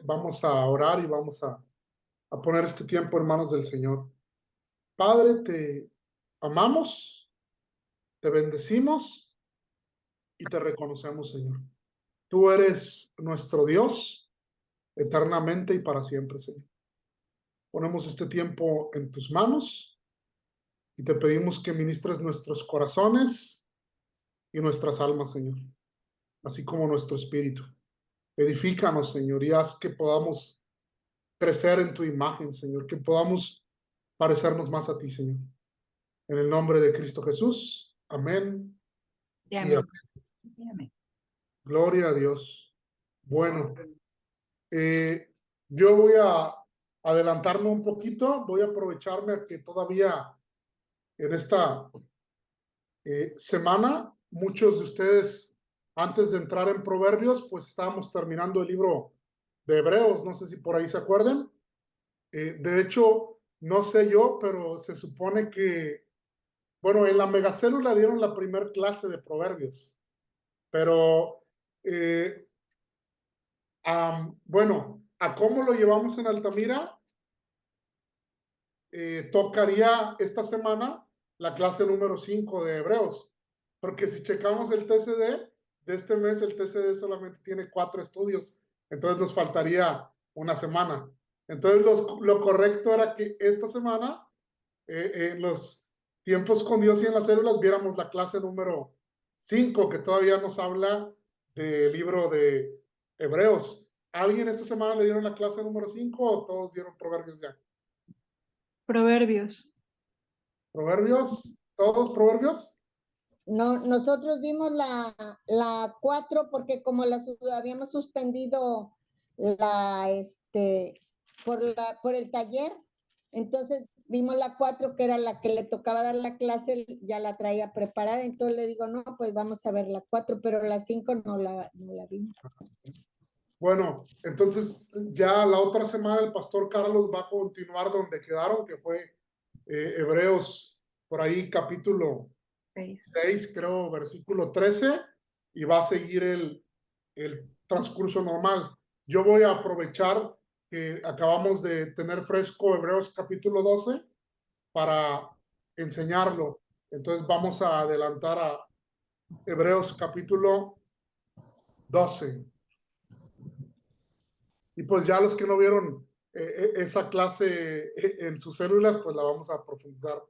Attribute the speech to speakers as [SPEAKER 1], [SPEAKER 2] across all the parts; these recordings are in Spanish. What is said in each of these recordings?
[SPEAKER 1] vamos a orar y vamos a poner este tiempo en manos del Señor. Padre, te amamos, te bendecimos y te reconocemos, Señor. Tú eres nuestro Dios eternamente y para siempre, Señor. Ponemos este tiempo en tus manos y te pedimos que ministres nuestros corazones y nuestras almas, Señor, así como nuestro espíritu. Edifícanos, Señor, y haz que podamos crecer en tu imagen, Señor, que podamos parecernos más a ti, Señor. En el nombre de Cristo Jesús. Amén. Y amén.
[SPEAKER 2] Amén.
[SPEAKER 1] Gloria a Dios. Bueno, yo voy a adelantarme un poquito, voy a aprovecharme a que todavía en esta semana, muchos de ustedes, antes de entrar en Proverbios, pues estábamos terminando el libro de Hebreos, no sé si por ahí se acuerdan. De hecho, no sé yo, pero se supone que, bueno, en la megacélula dieron la primer clase de Proverbios, pero bueno, a cómo lo llevamos en Altamira, tocaría esta semana la clase número 5 de Hebreos, porque si checamos el TCD de este mes, el TCD solamente tiene 4 estudios, entonces nos faltaría una semana. Entonces lo correcto era que esta semana, en los tiempos con Dios y en las células, viéramos la clase número 5, que todavía nos habla del libro de Hebreos. ¿Alguien esta semana le dieron la clase número 5 o todos dieron Proverbios ya?
[SPEAKER 2] Proverbios.
[SPEAKER 1] ¿Proverbios? ¿Todos Proverbios?
[SPEAKER 3] No, nosotros vimos la 4 porque como habíamos suspendido por el taller, entonces vimos la 4 que era la que le tocaba dar la clase, ya la traía preparada, entonces le digo, no, pues vamos a ver la 4, pero la 5 no la vimos.
[SPEAKER 1] Bueno, entonces ya la otra semana el pastor Carlos va a continuar donde quedaron, que fue Hebreos, por ahí capítulo 6, creo, versículo 13, y va a seguir el transcurso normal. Yo voy a aprovechar que acabamos de tener fresco Hebreos capítulo 12 para enseñarlo. Entonces vamos a adelantar a Hebreos capítulo 12. Y pues ya los que no vieron esa clase en sus células, pues la vamos a profundizar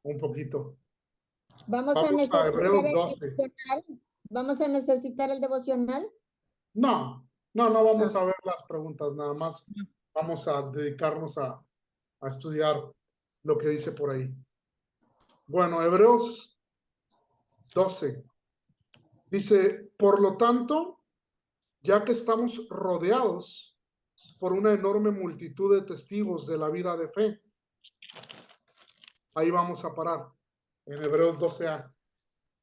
[SPEAKER 1] un poquito.
[SPEAKER 3] Vamos a necesitar
[SPEAKER 1] Hebreos
[SPEAKER 3] el
[SPEAKER 1] 12.
[SPEAKER 3] devocional. ¿Vamos a necesitar el devocional?
[SPEAKER 1] No vamos a ver las preguntas, nada más vamos a dedicarnos a estudiar lo que dice por ahí. Bueno, Hebreos 12 dice, por lo tanto, ya que estamos rodeados por una enorme multitud de testigos de la vida de fe, ahí vamos a parar, en Hebreos 12a.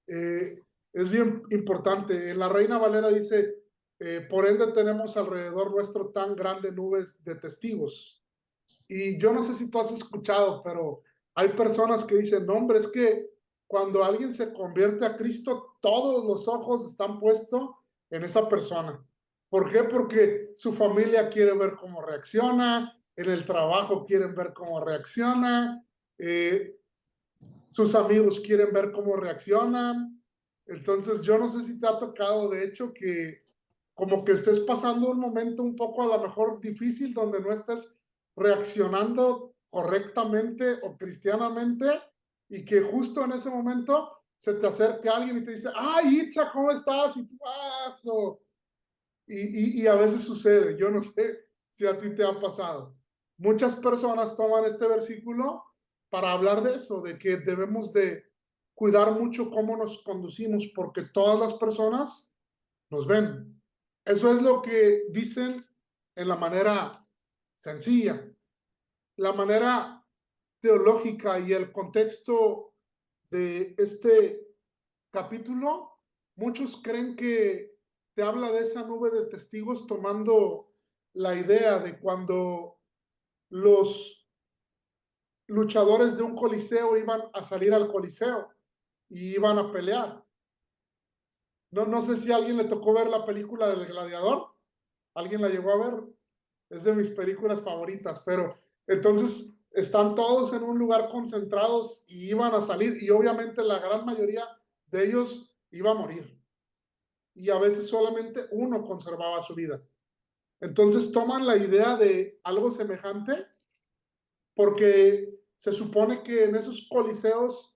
[SPEAKER 1] Es bien importante. En la Reina Valera dice, por ende tenemos alrededor nuestro tan grande nubes de testigos. Y yo no sé si tú has escuchado, pero hay personas que dicen, no, hombre, es que cuando alguien se convierte a Cristo, todos los ojos están puestos en esa persona. ¿Por qué? Porque su familia quiere ver cómo reacciona, en el trabajo quieren ver cómo reacciona, sus amigos quieren ver cómo reaccionan. Entonces, yo no sé si te ha tocado, de hecho, que como que estés pasando un momento un poco a lo mejor difícil donde no estés reaccionando correctamente o cristianamente y que justo en ese momento se te acerque alguien y te dice, ¡ay, Itza, ¿cómo estás? Y tú, y a veces sucede, yo no sé si a ti te ha pasado. Muchas personas toman este versículo para hablar de eso, de que debemos de cuidar mucho cómo nos conducimos porque todas las personas nos ven. Eso es lo que dicen en la manera sencilla. La manera teológica y el contexto de este capítulo, muchos creen que te habla de esa nube de testigos tomando la idea de cuando los luchadores de un coliseo iban a salir al coliseo y iban a pelear. No sé si a alguien le tocó ver la película del Gladiador. ¿Alguien la llegó a ver? es de mis películas favoritas, pero entonces están todos en un lugar concentrados y iban a salir y obviamente la gran mayoría de ellos iba a morir y a veces solamente uno conservaba su vida. Entonces toman la idea de algo semejante porque se supone que en esos coliseos,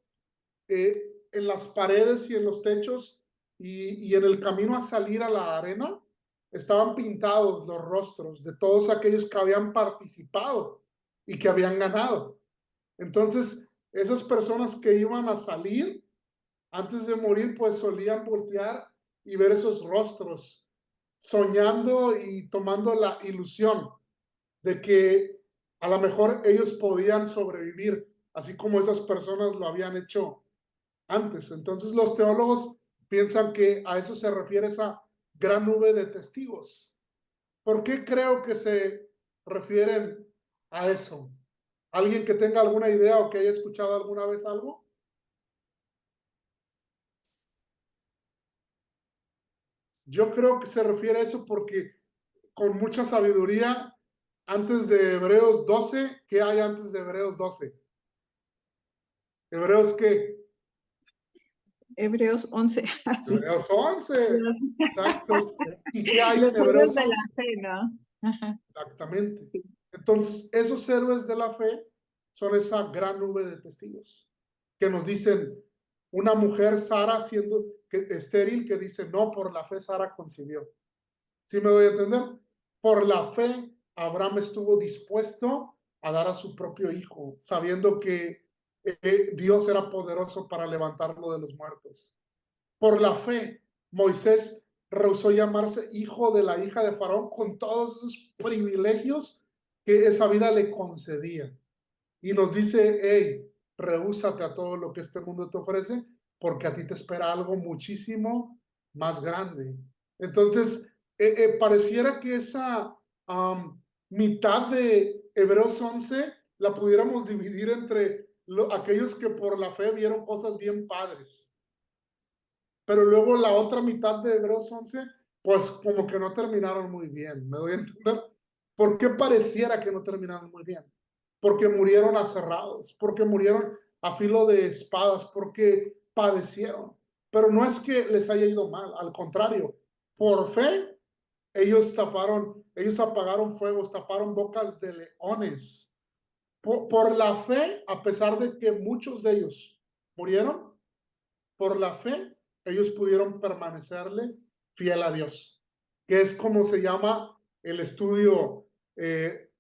[SPEAKER 1] en las paredes y en los techos y en el camino a salir a la arena, estaban pintados los rostros de todos aquellos que habían participado y que habían ganado. Entonces, esas personas que iban a salir antes de morir, pues solían voltear y ver esos rostros, soñando y tomando la ilusión de que a lo mejor ellos podían sobrevivir, así como esas personas lo habían hecho antes. Entonces los teólogos piensan que a eso se refiere esa gran nube de testigos. ¿Por qué creo que se refieren a eso? ¿Alguien que tenga alguna idea o que haya escuchado alguna vez algo? Yo creo que se refiere a eso porque con mucha sabiduría, antes de Hebreos 12, ¿qué hay antes de Hebreos 12? Hebreos qué?
[SPEAKER 2] Hebreos 11. Así.
[SPEAKER 1] Hebreos 11, exacto. ¿Y qué hay
[SPEAKER 2] Los
[SPEAKER 1] en
[SPEAKER 2] héroes
[SPEAKER 1] Hebreos
[SPEAKER 2] de
[SPEAKER 1] 11?
[SPEAKER 2] la fe, ¿no? Ajá.
[SPEAKER 1] Exactamente. Entonces, esos héroes de la fe son esa gran nube de testigos que nos dicen, una mujer, Sara, siendo estéril, que dice, no, por la fe Sara concibió. ¿Sí me doy a entender? Por la fe, Abraham estuvo dispuesto a dar a su propio hijo, sabiendo que Dios era poderoso para levantarlo de los muertos. Por la fe, Moisés rehusó llamarse hijo de la hija de Faraón con todos esos privilegios que esa vida le concedía. Y nos dice, hey, rehúsate a todo lo que este mundo te ofrece, porque a ti te espera algo muchísimo más grande. Entonces, pareciera que esa mitad de Hebreos 11 la pudiéramos dividir entre aquellos que por la fe vieron cosas bien padres. Pero luego la otra mitad de Hebreos 11, pues como que no terminaron muy bien, ¿me doy a entender? ¿Por qué pareciera que no terminaron muy bien? Porque murieron aserrados, porque murieron a filo de espadas, porque padecieron. Pero no es que les haya ido mal, al contrario, por fe, ellos apagaron fuegos, taparon bocas de leones. Por la fe, a pesar de que muchos de ellos murieron, por la fe, ellos pudieron permanecerle fiel a Dios, que es como se llama el estudio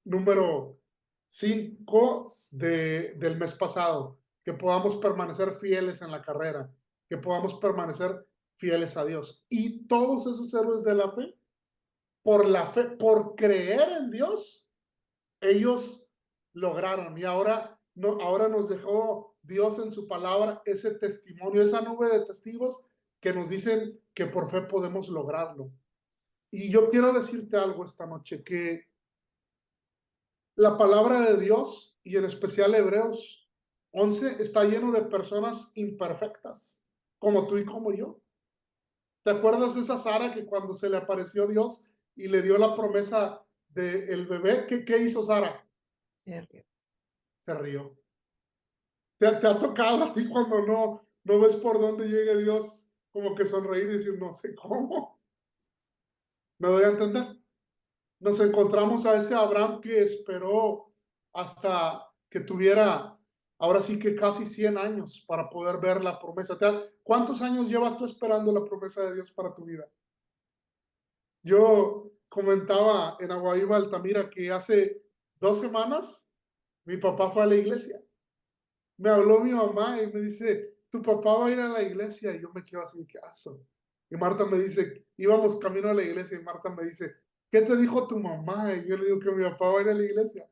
[SPEAKER 1] número 5 del mes pasado, que podamos permanecer fieles en la carrera, que podamos permanecer fieles a Dios. Y todos esos héroes de la fe, por creer en Dios, ellos lograron. Y ahora, no, ahora nos dejó Dios en su palabra ese testimonio, esa nube de testigos que nos dicen que por fe podemos lograrlo. Y yo quiero decirte algo esta noche, que la palabra de Dios, y en especial Hebreos 11, está lleno de personas imperfectas, como tú y como yo. ¿Te acuerdas de esa Sara que cuando se le apareció Dios y le dio la promesa del bebé, ¿qué hizo Sara? Se rió. ¿Te ha tocado a ti cuando no ves por dónde llegue Dios, como que sonreír y decir, no sé cómo? ¿Me doy a entender? Nos encontramos a ese Abraham que esperó hasta que tuviera, ahora sí que casi 100 años para poder ver la promesa. ¿Cuántos años llevas tú esperando la promesa de Dios para tu vida? Yo comentaba en Aguaíba, Altamira, que hace 2 semanas mi papá fue a la iglesia. Me habló mi mamá y me dice, tu papá va a ir a la iglesia. Y yo me quedo así, ¿qué hago? Y Marta me dice, íbamos camino a la iglesia y Marta me dice, ¿qué te dijo tu mamá? Y yo le digo que mi papá va a ir a la iglesia.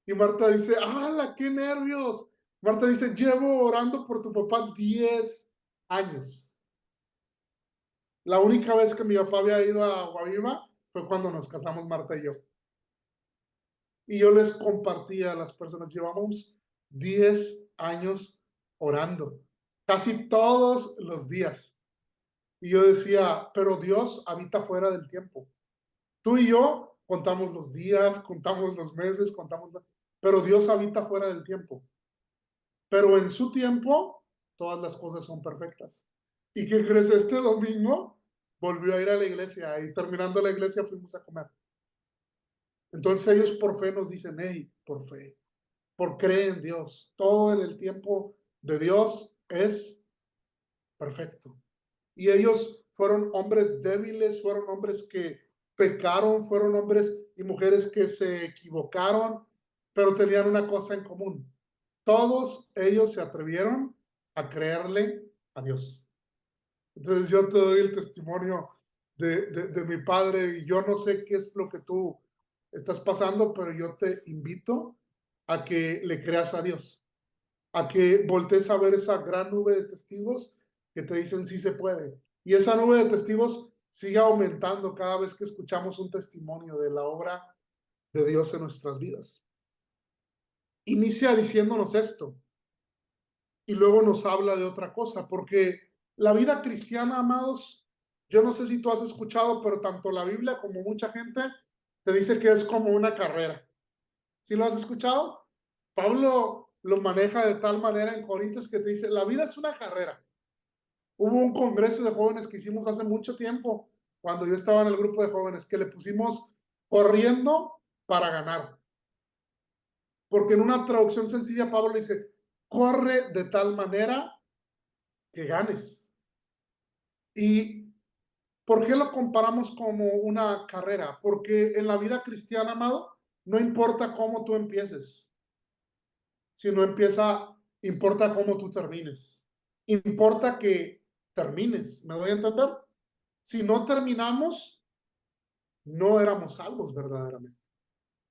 [SPEAKER 1] Y Marta dice, ¡hala, qué nervios! Marta dice, llevo orando por tu papá 10 años. La única vez que mi papá había ido a Guaviva fue cuando nos casamos Marta y yo. Y yo les compartía a las personas, llevamos 10 años orando, casi todos los días. Y yo decía, pero Dios habita fuera del tiempo. Tú y yo contamos los días, contamos los meses, pero Dios habita fuera del tiempo. Pero en su tiempo, todas las cosas son perfectas. ¿Y qué crees? Este domingo volvió a ir a la iglesia y terminando la iglesia fuimos a comer. Entonces ellos por fe nos dicen, hey, por fe, por creer en Dios. Todo en el tiempo de Dios es perfecto. Y ellos fueron hombres débiles, fueron hombres que pecaron, fueron hombres y mujeres que se equivocaron, pero tenían una cosa en común. Todos ellos se atrevieron a creerle a Dios. Entonces yo te doy el testimonio de mi padre y yo no sé qué es lo que tú estás pasando, pero yo te invito a que le creas a Dios, a que voltees a ver esa gran nube de testigos que te dicen sí se puede. Y esa nube de testigos sigue aumentando cada vez que escuchamos un testimonio de la obra de Dios en nuestras vidas. Inicia diciéndonos esto y luego nos habla de otra cosa, porque la vida cristiana, amados, yo no sé si tú has escuchado, pero tanto la Biblia como mucha gente te dice que es como una carrera. ¿Sí lo has escuchado? Pablo lo maneja de tal manera en Corintios que te dice, la vida es una carrera. Hubo un congreso de jóvenes que hicimos hace mucho tiempo, cuando yo estaba en el grupo de jóvenes, que le pusimos corriendo para ganar. Porque en una traducción sencilla, Pablo le dice, corre de tal manera que ganes. ¿Y por qué lo comparamos como una carrera? Porque en la vida cristiana, amado, no importa cómo tú empieces, sino importa cómo tú termines. Importa que termines, ¿me doy a entender? Si no terminamos, no éramos salvos verdaderamente.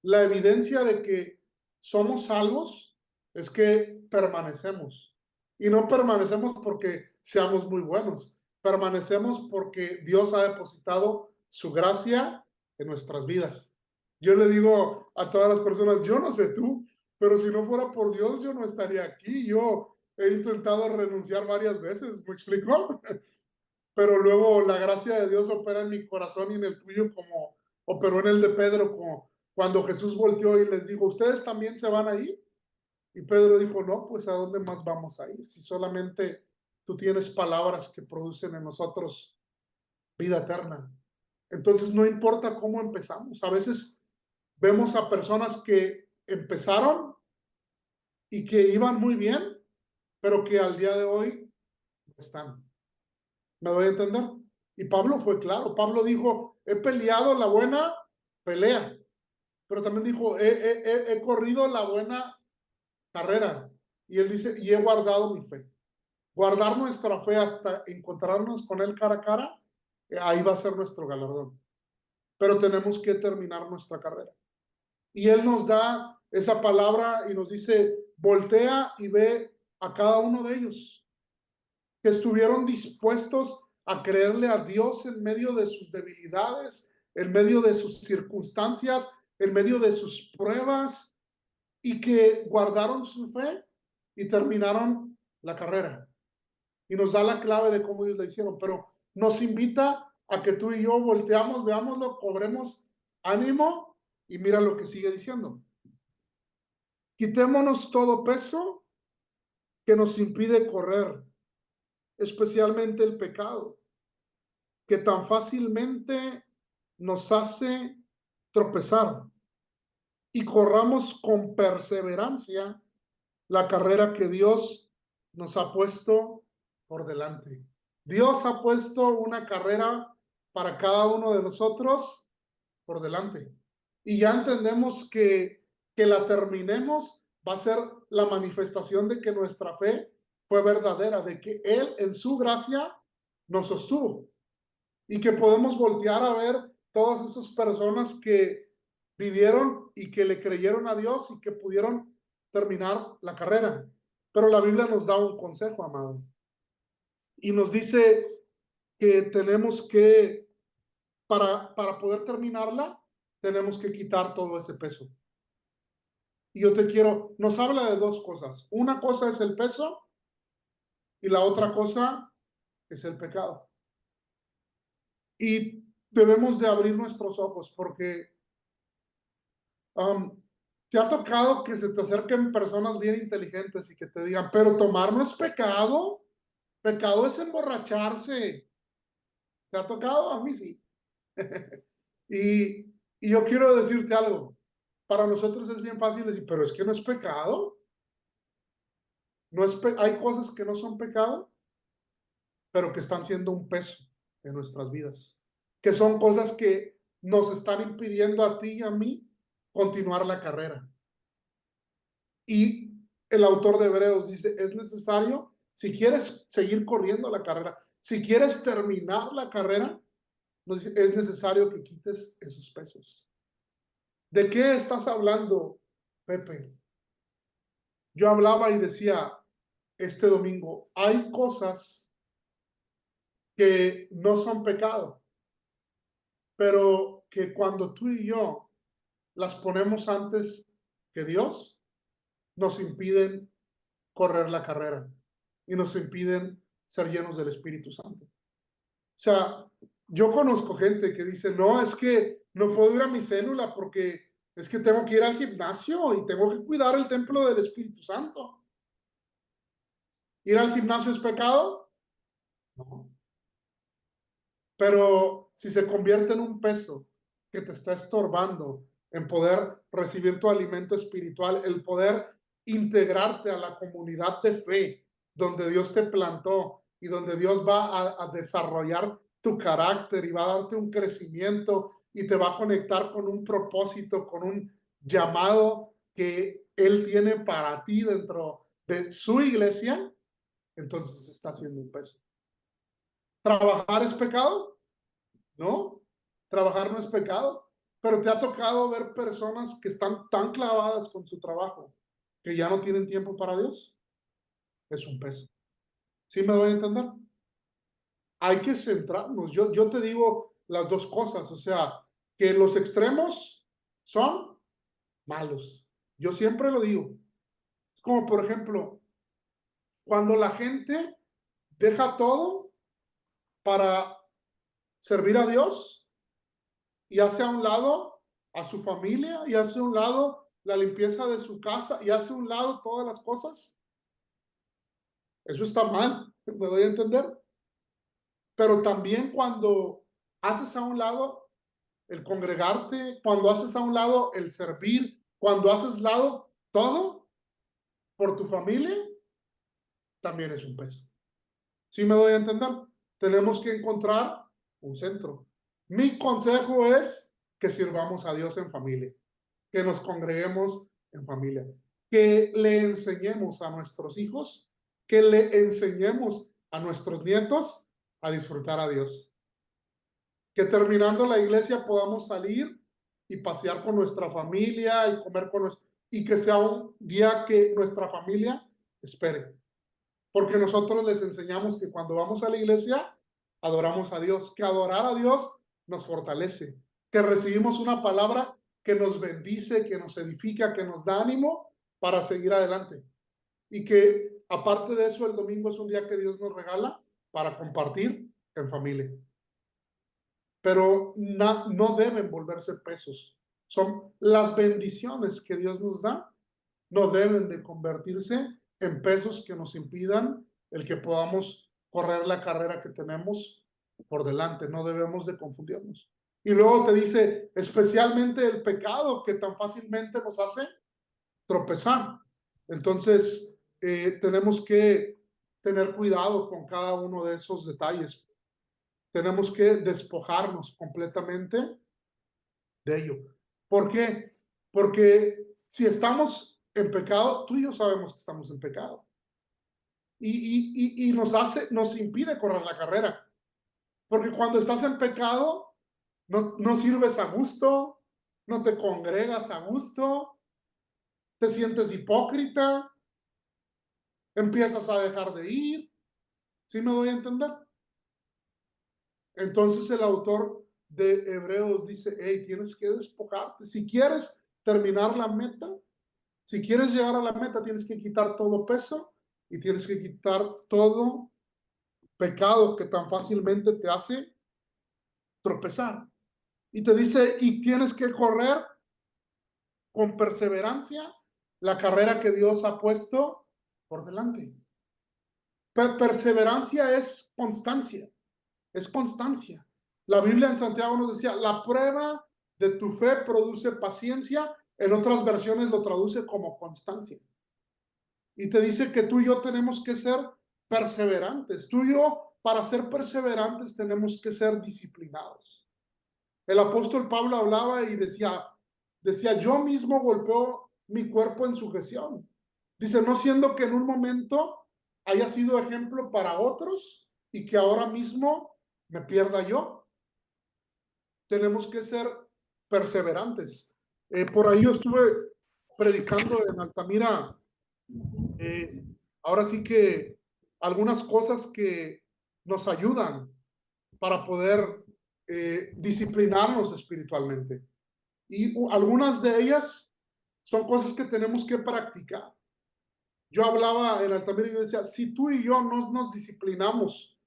[SPEAKER 1] La evidencia de que somos salvos es que permanecemos. Y no permanecemos porque seamos muy buenos. Permanecemos porque Dios ha depositado su gracia en nuestras vidas. Yo le digo a todas las personas, yo no sé tú, pero si no fuera por Dios, yo no estaría aquí. Yo he intentado renunciar varias veces, ¿me explico? Pero luego la gracia de Dios opera en mi corazón y en el tuyo como operó en el de Pedro, como cuando Jesús volteó y les dijo, ¿ustedes también se van a ir? Y Pedro dijo, no, pues ¿a dónde más vamos a ir? Si solamente tú tienes palabras que producen en nosotros vida eterna. Entonces no importa cómo empezamos. A veces vemos a personas que empezaron y que iban muy bien, pero que al día de hoy están. ¿Me doy a entender? Y Pablo fue claro. Pablo dijo, he peleado la buena pelea, pero también dijo, he corrido la buena carrera. Y él dice, y he guardado mi fe. Guardar nuestra fe hasta encontrarnos con él cara a cara, ahí va a ser nuestro galardón. Pero tenemos que terminar nuestra carrera. Y él nos da esa palabra y nos dice, voltea y ve a cada uno de ellos que estuvieron dispuestos a creerle a Dios en medio de sus debilidades, en medio de sus circunstancias, en medio de sus pruebas, y que guardaron su fe y terminaron la carrera. Y nos da la clave de cómo ellos la hicieron, pero nos invita a que tú y yo volteamos, veámoslo, cobremos ánimo y mira lo que sigue diciendo. Quitémonos todo peso que nos impide correr, especialmente el pecado, que tan fácilmente nos hace tropezar, y corramos con perseverancia la carrera que Dios nos ha puesto por delante. Dios ha puesto una carrera para cada uno de nosotros por delante. Y ya entendemos que la terminemos va a ser la manifestación de que nuestra fe fue verdadera, de que Él en su gracia nos sostuvo. Y que podemos voltear a ver todas esas personas que vivieron y que le creyeron a Dios y que pudieron terminar la carrera. Pero la Biblia nos da un consejo, amado. Y nos dice que tenemos que, para poder terminarla, tenemos que quitar todo ese peso. Y yo te quiero, nos habla de dos cosas. Una cosa es el peso y la otra cosa es el pecado. Y debemos de abrir nuestros ojos porque ¿Te ha tocado que se te acerquen personas bien inteligentes y que te digan, pero tomar no es pecado? Pecado es emborracharse. ¿Te ha tocado? A mí sí. Y yo quiero decirte algo. Para nosotros es bien fácil decir, pero es que no es pecado. No es hay cosas que no son pecado, pero que están siendo un peso en nuestras vidas. Que son cosas que nos están impidiendo a ti y a mí continuar la carrera. Y el autor de Hebreos dice, es necesario, si quieres seguir corriendo la carrera, si quieres terminar la carrera, es necesario que quites esos pesos. ¿De qué estás hablando, Pepe? Yo hablaba y decía este domingo, hay cosas que no son pecado, pero que cuando tú y yo las ponemos antes que Dios, nos impiden correr la carrera y nos impiden ser llenos del Espíritu Santo. O sea, yo conozco gente que dice, no, es que no puedo ir a mi célula porque es que tengo que ir al gimnasio y tengo que cuidar el templo del Espíritu Santo. ¿Ir al gimnasio es pecado? No. Pero si se convierte en un peso que te está estorbando en poder recibir tu alimento espiritual, el poder integrarte a la comunidad de fe donde Dios te plantó y donde Dios va a desarrollar tu carácter y va a darte un crecimiento y te va a conectar con un propósito, con un llamado que Él tiene para ti dentro de su iglesia, entonces está haciendo un peso. ¿Trabajar es pecado? No, trabajar no es pecado, pero te ha tocado ver personas que están tan clavadas con su trabajo que ya no tienen tiempo para Dios. Es un peso. ¿Sí me doy a entender? Hay que centrarnos. Yo te digo las dos cosas, o sea, que los extremos son malos. Yo siempre lo digo. Es como, por ejemplo, cuando la gente deja todo para servir a Dios y hace a un lado a su familia y hace a un lado la limpieza de su casa y hace a un lado todas las cosas. Eso está mal, me doy a entender. Pero también cuando haces a un lado el congregarte, cuando haces a un lado el servir, cuando haces lado todo por tu familia, también es un peso. ¿Sí me doy a entender? Tenemos que encontrar un centro. Mi consejo es que sirvamos a Dios en familia, que nos congreguemos en familia, que le enseñemos a nuestros hijos, que le enseñemos a nuestros nietos a disfrutar a Dios. Que terminando la iglesia podamos salir y pasear con nuestra familia y comer con nuestra, y que sea un día que nuestra familia espere. Porque nosotros les enseñamos que cuando vamos a la iglesia, adoramos a Dios, que adorar a Dios nos fortalece, que recibimos una palabra que nos bendice, que nos edifica, que nos da ánimo para seguir adelante. Y que aparte de eso, el domingo es un día que Dios nos regala para compartir en familia. Pero no deben volverse pesos. Son las bendiciones que Dios nos da, no deben de convertirse en pesos que nos impidan el que podamos correr la carrera que tenemos por delante. No debemos de confundirnos. Y luego te dice, especialmente el pecado que tan fácilmente nos hace tropezar. Entonces, tenemos que tener cuidado con cada uno de esos detalles. Tenemos que despojarnos completamente de ello. ¿Por qué? Porque si estamos en pecado, tú y yo sabemos que estamos en pecado. Y nos impide correr la carrera. Porque cuando estás en pecado, no sirves a gusto, no te congregas a gusto, te sientes hipócrita, empiezas a dejar de ir. ¿Sí me doy a entender? Entonces el autor de Hebreos dice, hey, tienes que despojarte. Si quieres terminar la meta, si quieres llegar a la meta, tienes que quitar todo peso y tienes que quitar todo pecado que tan fácilmente te hace tropezar. Y te dice, y tienes que correr con perseverancia la carrera que Dios ha puesto por delante. Perseverancia es constancia, es constancia. La Biblia en Santiago nos decía, la prueba de tu fe produce paciencia, en otras versiones lo traduce como constancia. Y te dice que tú y yo tenemos que ser perseverantes. Tú y yo, para ser perseverantes, tenemos que ser disciplinados. El apóstol Pablo hablaba y decía, yo mismo golpeo mi cuerpo en sujeción. Dice, no siendo que en un momento haya sido ejemplo para otros y que ahora mismo me pierda yo. Tenemos que ser perseverantes. Por ahí yo estuve predicando en Altamira, ahora sí que algunas cosas que nos ayudan para poder disciplinarnos espiritualmente. Y algunas de ellas son cosas que tenemos que practicar. Yo hablaba en Altamira y yo decía, si tú y yo no nos disciplinamos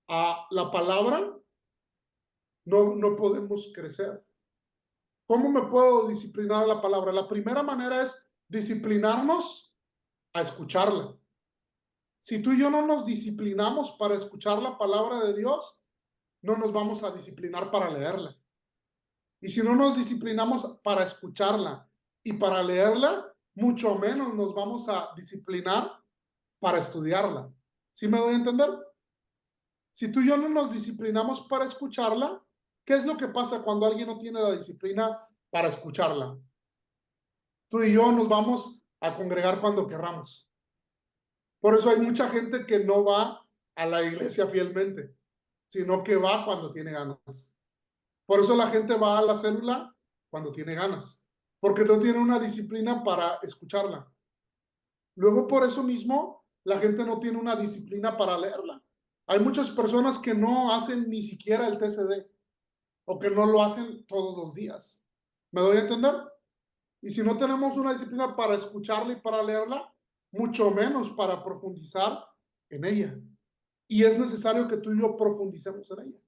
[SPEAKER 1] a la palabra, no podemos crecer. ¿Cómo me puedo disciplinar a la palabra? La primera manera es disciplinarnos a escucharla. Si tú y yo no nos disciplinamos para escuchar la palabra de Dios, no nos vamos a disciplinar para leerla. Y si no nos disciplinamos para escucharla y para leerla, mucho menos nos vamos a disciplinar para estudiarla. ¿Sí me doy a entender? Si tú y yo no nos disciplinamos para escucharla, ¿qué es lo que pasa cuando alguien no tiene la disciplina para escucharla? Tú y yo nos vamos a congregar cuando querramos. Por eso hay mucha gente que no va a la iglesia fielmente, sino que va cuando tiene ganas. Por eso la gente va a la célula cuando tiene ganas, porque no tiene una disciplina para escucharla. Luego, por eso mismo, la gente no tiene una disciplina para leerla. Hay muchas personas que no hacen ni siquiera el TCD o que no lo hacen todos los días. ¿Me doy a entender? Y si no tenemos una disciplina para escucharla y para leerla, mucho menos para profundizar en ella. Y es necesario que tú y yo profundicemos en ella.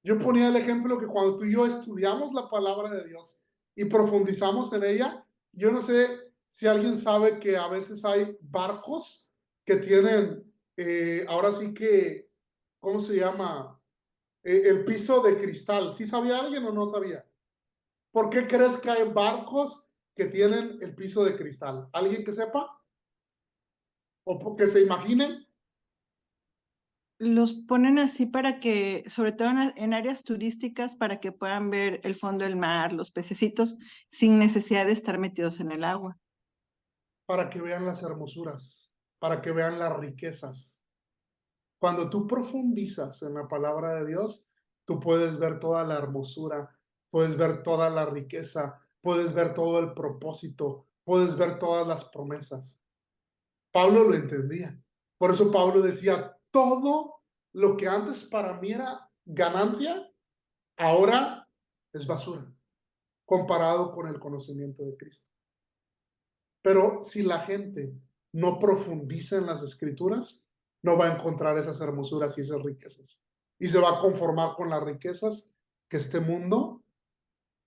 [SPEAKER 1] Yo ponía el ejemplo que cuando tú y yo estudiamos la palabra de Dios y profundizamos en ella, yo no sé si alguien sabe que a veces hay barcos que tienen, ahora sí que, ¿cómo se llama? El piso de cristal. ¿Sí sabía alguien o no sabía? ¿Por qué crees que hay barcos que tienen el piso de cristal? ¿Alguien que sepa? ¿O que se imagine?
[SPEAKER 2] Los ponen así para que, sobre todo en áreas turísticas, para que puedan ver el fondo del mar, los pececitos, sin necesidad de estar metidos en el agua.
[SPEAKER 1] Para que vean las hermosuras, para que vean las riquezas. Cuando tú profundizas en la palabra de Dios, tú puedes ver toda la hermosura, puedes ver toda la riqueza, puedes ver todo el propósito, puedes ver todas las promesas. Pablo lo entendía. Por eso Pablo decía, todo lo que antes para mí era ganancia, ahora es basura, comparado con el conocimiento de Cristo. Pero si la gente no profundiza en las escrituras, no va a encontrar esas hermosuras y esas riquezas. Y se va a conformar con las riquezas que este mundo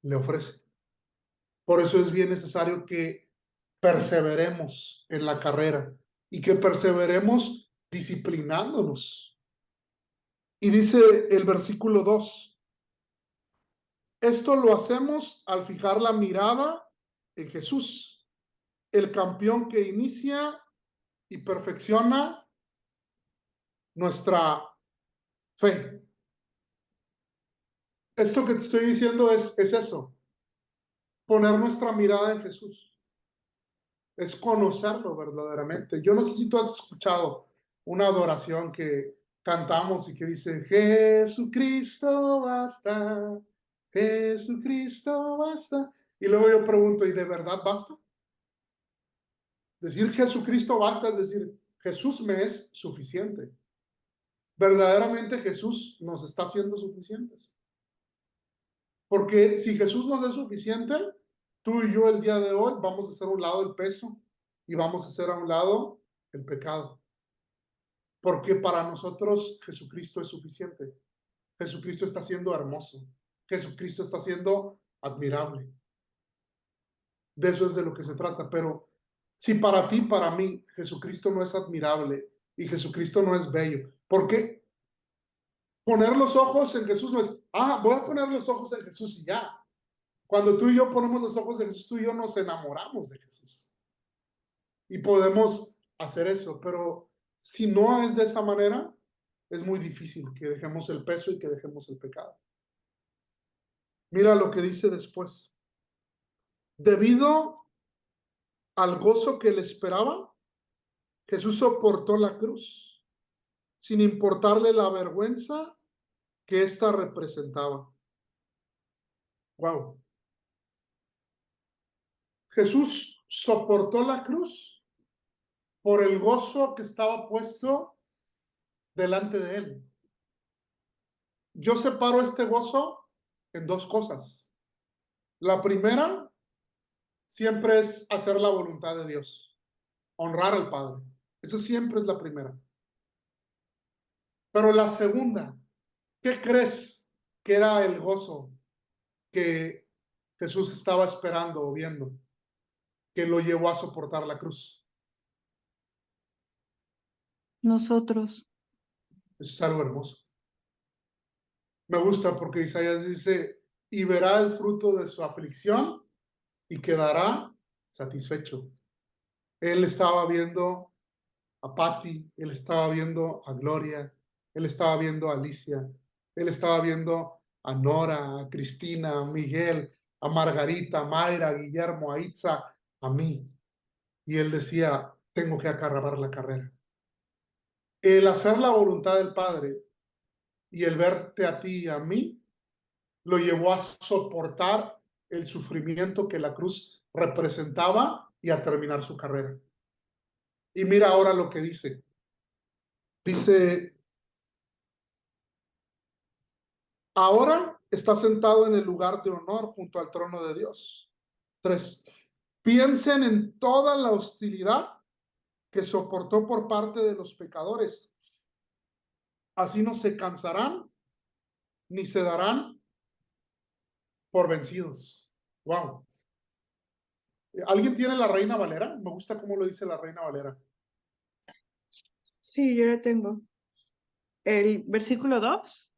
[SPEAKER 1] le ofrece. Por eso es bien necesario que perseveremos en la carrera y que perseveremos disciplinándonos. Y dice el versículo 2, esto lo hacemos al fijar la mirada en Jesús, el campeón que inicia y perfecciona nuestra fe. Esto que te estoy diciendo es eso, poner nuestra mirada en Jesús, es conocerlo verdaderamente. Yo no sé si tú has escuchado una adoración que cantamos y que dice, Jesucristo basta, Jesucristo basta. Y luego yo pregunto, ¿y de verdad basta? Decir Jesucristo basta es decir, Jesús me es suficiente. Verdaderamente Jesús nos está haciendo suficientes. Porque si Jesús nos es suficiente, tú y yo el día de hoy vamos a hacer a un lado el peso y vamos a hacer a un lado el pecado. Porque para nosotros Jesucristo es suficiente. Jesucristo está siendo hermoso. Jesucristo está siendo admirable. De eso es de lo que se trata. Pero si para ti, para mí, Jesucristo no es admirable y Jesucristo no es bello, ¿por qué? Poner los ojos en Jesús no es, voy a poner los ojos en Jesús y ya. Cuando tú y yo ponemos los ojos en Jesús, tú y yo nos enamoramos de Jesús. Y podemos hacer eso, pero si no es de esa manera, es muy difícil que dejemos el peso y que dejemos el pecado. Mira lo que dice después. Debido al gozo que le esperaba, Jesús soportó la cruz, sin importarle la vergüenza que ésta representaba. Wow. Jesús soportó la cruz por el gozo que estaba puesto delante de él. Yo separo este gozo en dos cosas. La primera siempre es hacer la voluntad de Dios, honrar al Padre. Esa siempre es la primera. Pero la segunda, ¿qué crees que era el gozo que Jesús estaba esperando o viendo, que lo llevó a soportar la cruz?
[SPEAKER 2] Nosotros.
[SPEAKER 1] Eso es algo hermoso. Me gusta porque Isaías dice, y verá el fruto de su aflicción y quedará satisfecho. Él estaba viendo a Patty, él estaba viendo a Gloria, él estaba viendo a Alicia, él estaba viendo a Nora, a Cristina, a Miguel, a Margarita, a Mayra, a Guillermo, a Itza, a mí. Y él decía, tengo que acabar la carrera. El hacer la voluntad del Padre y el verte a ti y a mí, lo llevó a soportar el sufrimiento que la cruz representaba y a terminar su carrera. Y mira ahora lo que dice. Dice, ahora está sentado en el lugar de honor junto al trono de Dios. 3. Piensen en toda la hostilidad que soportó por parte de los pecadores. Así no se cansarán ni se darán por vencidos. Wow. ¿Alguien tiene la Reina Valera? Me gusta cómo lo dice la Reina Valera.
[SPEAKER 2] Sí, yo la tengo. ¿El versículo 2?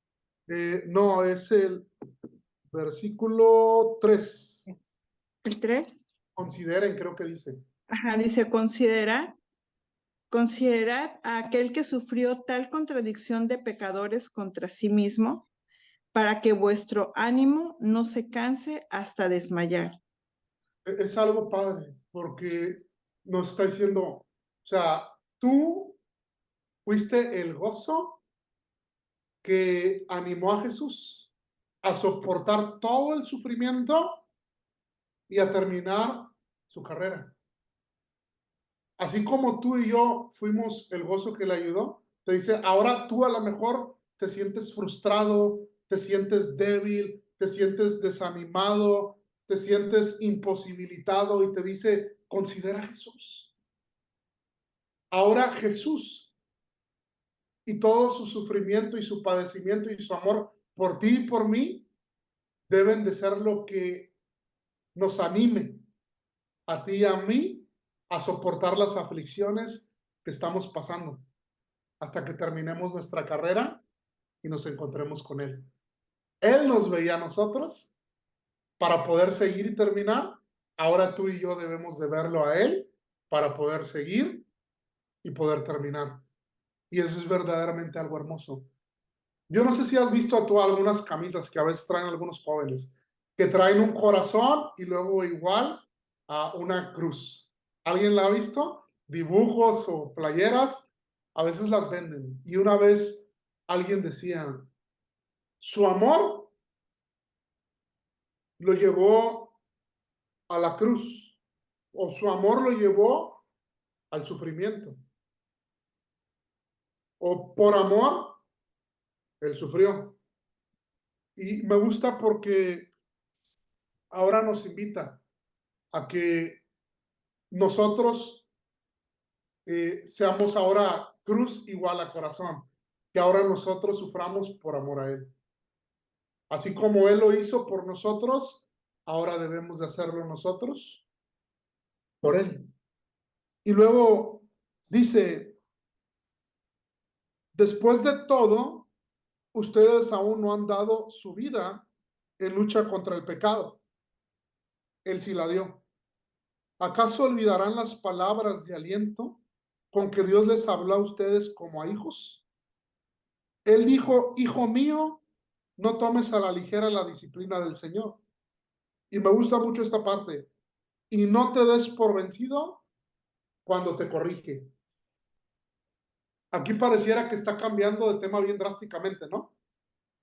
[SPEAKER 1] No, es el versículo 3.
[SPEAKER 2] ¿El 3?
[SPEAKER 1] Consideren, creo que dice.
[SPEAKER 2] Ajá, dice, considerad a aquel que sufrió tal contradicción de pecadores contra sí mismo, para que vuestro ánimo no se canse hasta desmayar.
[SPEAKER 1] Es algo padre, porque nos está diciendo, o sea, tú fuiste el gozo que animó a Jesús a soportar todo el sufrimiento y a terminar su carrera. Así como tú y yo fuimos el gozo que le ayudó, te dice, ahora tú a lo mejor te sientes frustrado, te sientes débil, te sientes desanimado, te sientes imposibilitado y te dice, considera a Jesús. Ahora Jesús y todo su sufrimiento y su padecimiento y su amor por ti y por mí deben de ser lo que nos anime a ti y a mí a soportar las aflicciones que estamos pasando hasta que terminemos nuestra carrera y nos encontremos con Él. Él nos veía a nosotros para poder seguir y terminar. Ahora tú y yo debemos de verlo a Él para poder seguir y poder terminar. Y eso es verdaderamente algo hermoso. Yo no sé si has visto tú algunas camisas que a veces traen algunos jóvenes, que traen un corazón y luego igual a una cruz. ¿Alguien la ha visto? Dibujos o playeras, a veces las venden. Y una vez alguien decía, su amor lo llevó a la cruz, o su amor lo llevó al sufrimiento, o por amor, él sufrió. Y me gusta porque ahora nos invita a que nosotros seamos ahora cruz igual a corazón, que ahora nosotros suframos por amor a Él. Así como Él lo hizo por nosotros, ahora debemos de hacerlo nosotros por él. Y luego dice, después de todo, ustedes aún no han dado su vida en lucha contra el pecado. Él sí la dio. ¿Acaso olvidarán las palabras de aliento con que Dios les habló a ustedes como a hijos? Él dijo, hijo mío, no tomes a la ligera la disciplina del Señor. Y me gusta mucho esta parte. Y no te des por vencido cuando te corrige. Aquí pareciera que está cambiando de tema bien drásticamente, ¿no?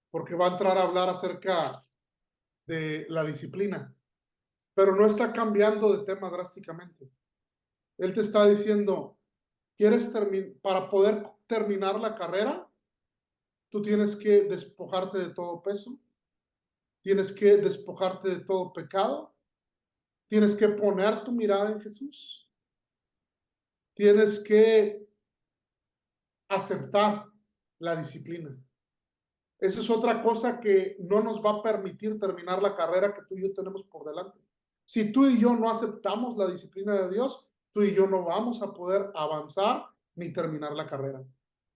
[SPEAKER 1] Porque va a entrar a hablar acerca de la disciplina. Pero no está cambiando de tema drásticamente. Él te está diciendo, para poder terminar la carrera, tú tienes que despojarte de todo peso, tienes que despojarte de todo pecado, tienes que poner tu mirada en Jesús, tienes que aceptar la disciplina. Esa es otra cosa que no nos va a permitir terminar la carrera que tú y yo tenemos por delante. Si tú y yo no aceptamos la disciplina de Dios, tú y yo no vamos a poder avanzar ni terminar la carrera.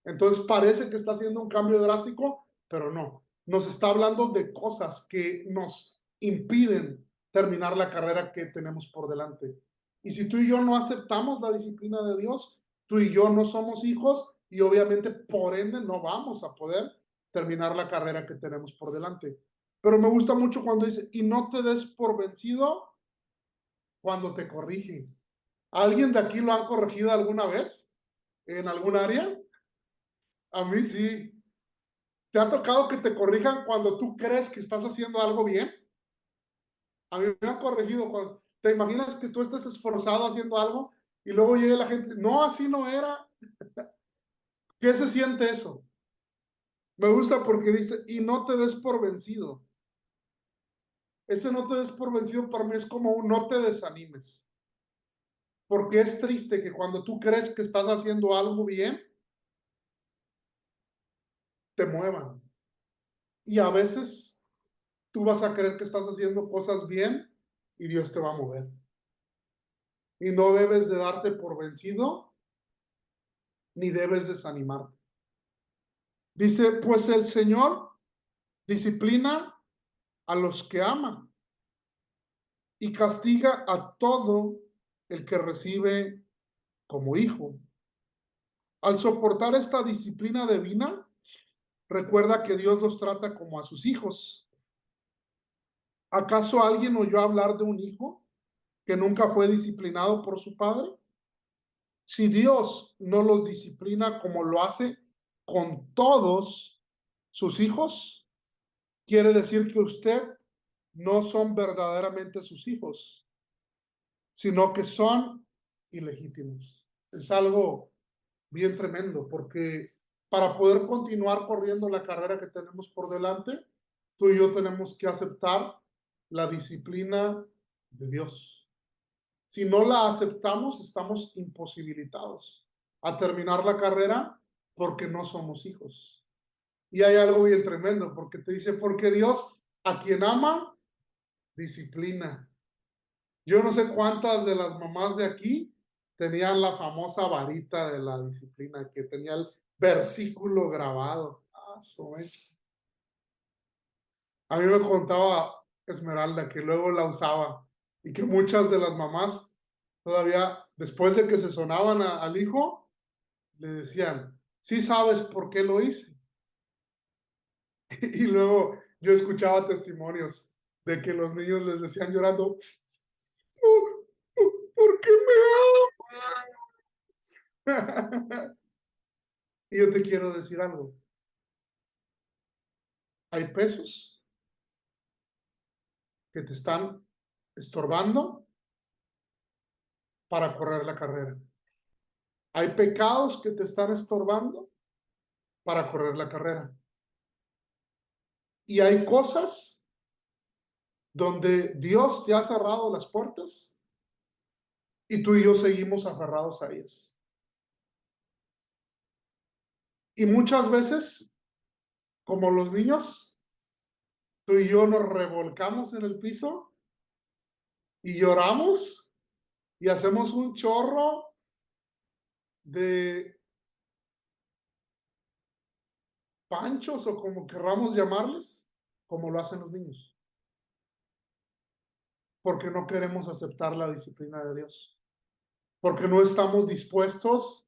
[SPEAKER 1] Entonces parece que está haciendo un cambio drástico, pero no. Nos está hablando de cosas que nos impiden terminar la carrera que tenemos por delante. Y si tú y yo no aceptamos la disciplina de Dios, tú y yo no somos hijos y obviamente por ende no vamos a poder terminar la carrera que tenemos por delante. Pero me gusta mucho cuando dice, y no te des por vencido cuando te corrigen. ¿Alguien de aquí lo han corregido alguna vez? ¿En algún área? A mí sí. ¿Te ha tocado que te corrijan cuando tú crees que estás haciendo algo bien? A mí me han corregido cuando te imaginas que tú estés esforzado haciendo algo y luego llega la gente, no, así no era. ¿Qué se siente eso? Me gusta porque dice, y no te des por vencido. Ese no te des por vencido para mí es como un no te desanimes. Porque es triste que cuando tú crees que estás haciendo algo bien, te muevan. Y a veces tú vas a creer que estás haciendo cosas bien y Dios te va a mover. Y no debes de darte por vencido, ni debes desanimarte. Dice, pues el Señor disciplina a los que ama y castiga a todo el que recibe como hijo. Al soportar esta disciplina divina, recuerda que Dios los trata como a sus hijos. ¿Acaso alguien oyó hablar de un hijo que nunca fue disciplinado por su padre? Si Dios no los disciplina como lo hace con todos sus hijos, quiere decir que usted no son verdaderamente sus hijos, sino que son ilegítimos. Es algo bien tremendo, porque para poder continuar corriendo la carrera que tenemos por delante, tú y yo tenemos que aceptar la disciplina de Dios. Si no la aceptamos, estamos imposibilitados a terminar la carrera porque no somos hijos. Y hay algo bien tremendo, porque te dice, porque Dios a quien ama, disciplina. Yo no sé cuántas de las mamás de aquí tenían la famosa varita de la disciplina, que tenía el versículo grabado. A mí me contaba Esmeralda que luego la usaba y que muchas de las mamás todavía, después de que se sonaban al hijo, le decían, sí sabes por qué lo hice. Y luego yo escuchaba testimonios de que los niños les decían llorando, ¿por qué me amas? Y yo te quiero decir algo. Hay pesos que te están estorbando para correr la carrera. Hay pecados que te están estorbando para correr la carrera. Y hay cosas donde Dios te ha cerrado las puertas y tú y yo seguimos aferrados a ellas. Y muchas veces, como los niños, tú y yo nos revolcamos en el piso y lloramos y hacemos un chorro de panchos o como querramos llamarles, como lo hacen los niños. Porque no queremos aceptar la disciplina de Dios. Porque no estamos dispuestos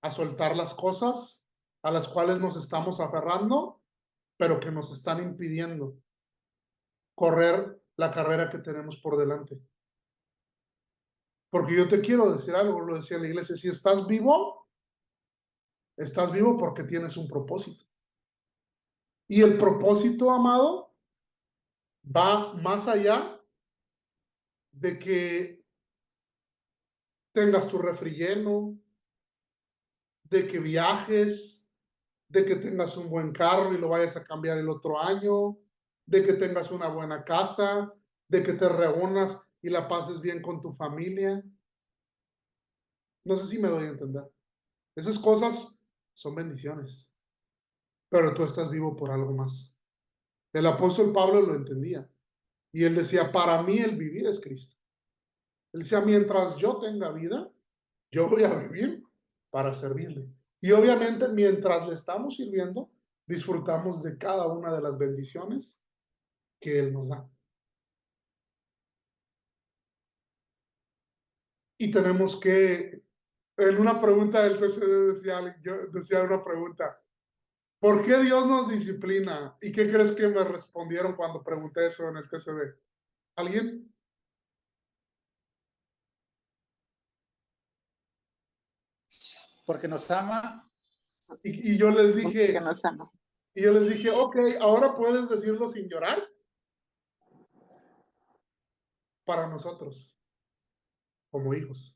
[SPEAKER 1] a soltar las cosas a las cuales nos estamos aferrando, pero que nos están impidiendo correr la carrera que tenemos por delante. Porque yo te quiero decir algo, lo decía la iglesia, si estás vivo porque tienes un propósito. Y el propósito, amado, va más allá de que tengas tu refri lleno, de que viajes, de que tengas un buen carro y lo vayas a cambiar el otro año, de que tengas una buena casa, de que te reúnas y la pases bien con tu familia. No sé si me doy a entender. Esas cosas son bendiciones, pero tú estás vivo por algo más. El apóstol Pablo lo entendía y él decía, para mí el vivir es Cristo. Él decía, mientras yo tenga vida, yo voy a vivir para servirle. Y obviamente mientras le estamos sirviendo, disfrutamos de cada una de las bendiciones que Él nos da. Y tenemos que, en una pregunta del TCD decía una pregunta, ¿por qué Dios nos disciplina? ¿Y qué crees que me respondieron cuando pregunté eso en el TCD? ¿Alguien?
[SPEAKER 4] Porque nos ama.
[SPEAKER 1] Y yo les dije,
[SPEAKER 2] Que nos ama.
[SPEAKER 1] y yo les dije, ok, ahora puedes decirlo sin llorar. Para nosotros, como hijos.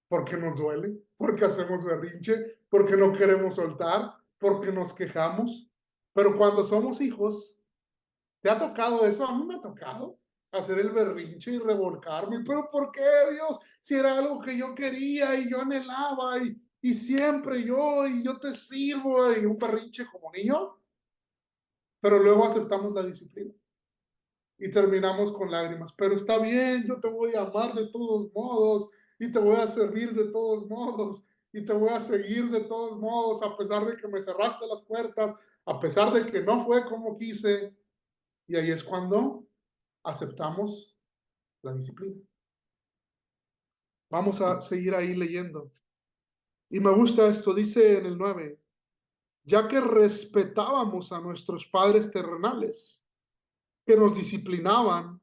[SPEAKER 1] Porque nos duele, porque hacemos berrinche, porque no queremos soltar, porque nos quejamos. Pero cuando somos hijos, ¿te ha tocado eso? A mí me ha tocado hacer el berrinche y revolcarme. ¿Pero por qué, Dios? Si era algo que yo quería y yo anhelaba y siempre y yo te sirvo y un berrinche como niño. Pero luego aceptamos la disciplina y terminamos con lágrimas. Pero está bien, yo te voy a amar de todos modos y te voy a servir de todos modos y te voy a seguir de todos modos, a pesar de que me cerraste las puertas, a pesar de que no fue como quise. Y ahí es cuando aceptamos la disciplina. Vamos a seguir ahí leyendo. Y me gusta esto, dice en el 9, ya que respetábamos a nuestros padres terrenales, que nos disciplinaban,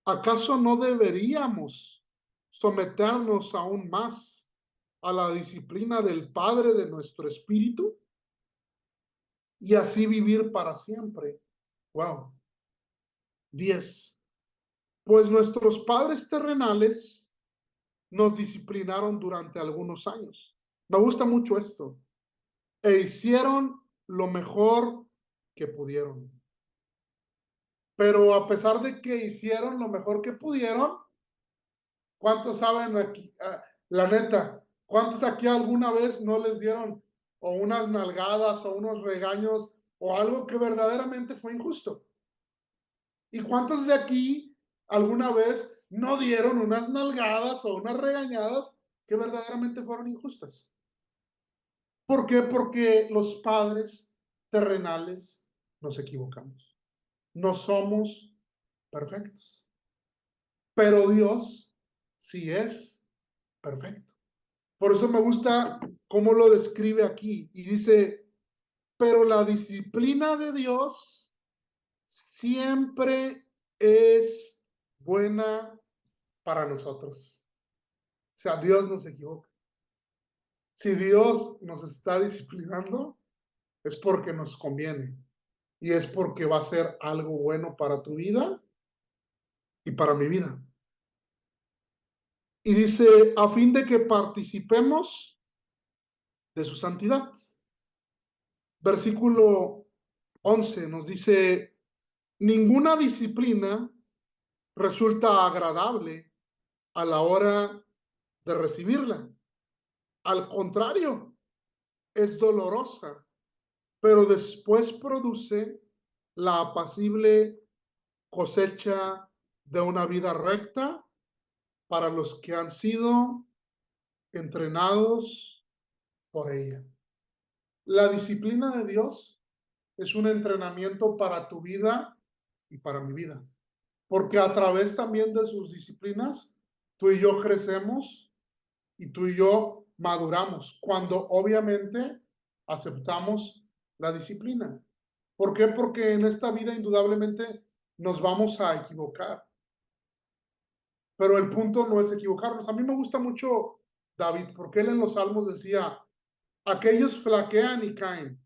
[SPEAKER 1] ¿acaso no deberíamos someternos aún más a la disciplina del Padre de nuestro espíritu y así vivir para siempre? Wow. 10. Pues nuestros padres terrenales nos disciplinaron durante algunos años. Me gusta mucho esto. E hicieron lo mejor que pudieron. Pero a pesar de que hicieron lo mejor que pudieron, ¿cuántos saben aquí? La neta, ¿cuántos aquí alguna vez no les dieron o unas nalgadas o unos regaños o algo que verdaderamente fue injusto? ¿Y cuántos de aquí alguna vez no dieron unas nalgadas o unas regañadas que verdaderamente fueron injustas? ¿Por qué? Porque los padres terrenales nos equivocamos. No somos perfectos. Pero Dios sí es perfecto. Por eso me gusta cómo lo describe aquí. Y dice, pero la disciplina de Dios siempre es buena para nosotros. O sea, Dios no se equivoca. Si Dios nos está disciplinando, es porque nos conviene. Y es porque va a ser algo bueno para tu vida y para mi vida. Y dice, a fin de que participemos de su santidad. Versículo 11 nos dice, ninguna disciplina resulta agradable a la hora de recibirla. Al contrario, es dolorosa, pero después produce la apacible cosecha de una vida recta para los que han sido entrenados por ella. La disciplina de Dios es un entrenamiento para tu vida y para mi vida, porque a través también de sus disciplinas, tú y yo crecemos y tú y yo maduramos, cuando obviamente aceptamos la disciplina. ¿Por qué? Porque en esta vida indudablemente nos vamos a equivocar. Pero el punto no es equivocarnos. A mí me gusta mucho David, porque él en los Salmos decía, aquellos flaquean y caen.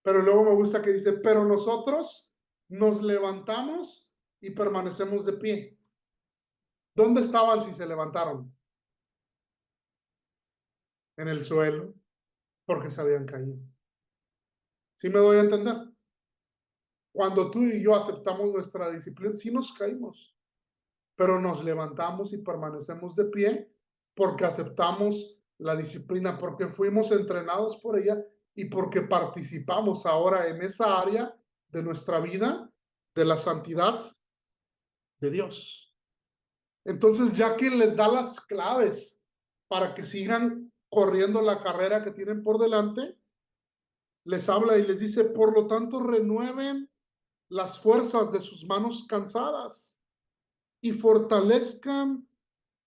[SPEAKER 1] Pero luego me gusta que dice, pero nosotros nos levantamos y permanecemos de pie. ¿Dónde estaban si se levantaron? En el suelo, porque se habían caído. ¿Sí me doy a entender? Cuando tú y yo aceptamos nuestra disciplina, sí nos caímos, pero nos levantamos y permanecemos de pie porque aceptamos la disciplina, porque fuimos entrenados por ella y porque participamos ahora en esa área de nuestra vida, de la santidad de Dios. Entonces, ya que les da las claves para que sigan corriendo la carrera que tienen por delante, les habla y les dice, por lo tanto, renueven las fuerzas de sus manos cansadas y fortalezcan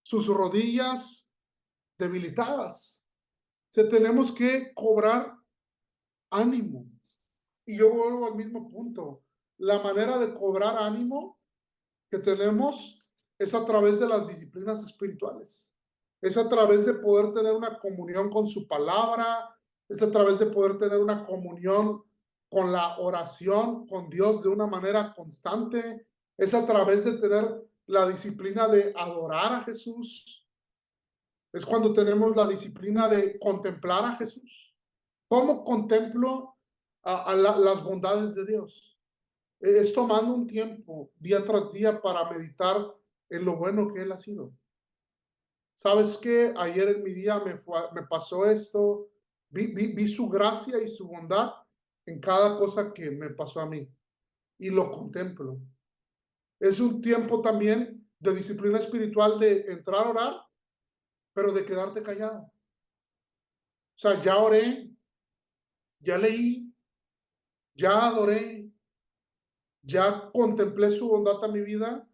[SPEAKER 1] sus rodillas debilitadas. O sea, tenemos que cobrar ánimo. Y yo vuelvo al mismo punto. La manera de cobrar ánimo que tenemos es a través de las disciplinas espirituales. Es a través de poder tener una comunión con su palabra, es a través de poder tener una comunión con la oración, con Dios de una manera constante, es a través de tener la disciplina de adorar a Jesús, es cuando tenemos la disciplina de contemplar a Jesús. ¿Cómo contemplo las bondades de Dios? Es tomando un tiempo día tras día para meditar en lo bueno que Él ha sido. ¿Sabes qué? Ayer en mi día me pasó esto, vi su gracia y su bondad en cada cosa que me pasó a mí y lo contemplo. Es un tiempo también de disciplina espiritual de entrar a orar, pero de quedarte callado. O sea, ya oré, ya leí, ya adoré, ya contemplé su bondad a mi vida,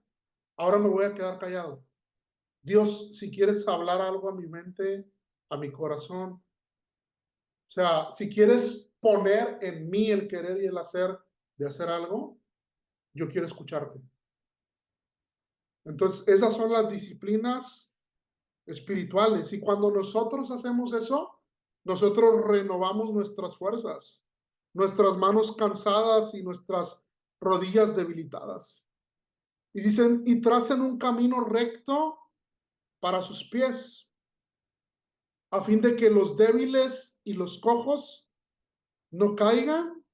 [SPEAKER 1] ahora me voy a quedar callado. Dios, si quieres hablar algo a mi mente, a mi corazón, o sea, si quieres poner en mí el querer y el hacer de hacer algo, yo quiero escucharte. Entonces, esas son las disciplinas espirituales. Y cuando nosotros hacemos eso, nosotros renovamos nuestras fuerzas, nuestras manos cansadas y nuestras rodillas debilitadas. Y dicen, y tracen un camino recto para sus pies, a fin de que los débiles y los cojos no caigan,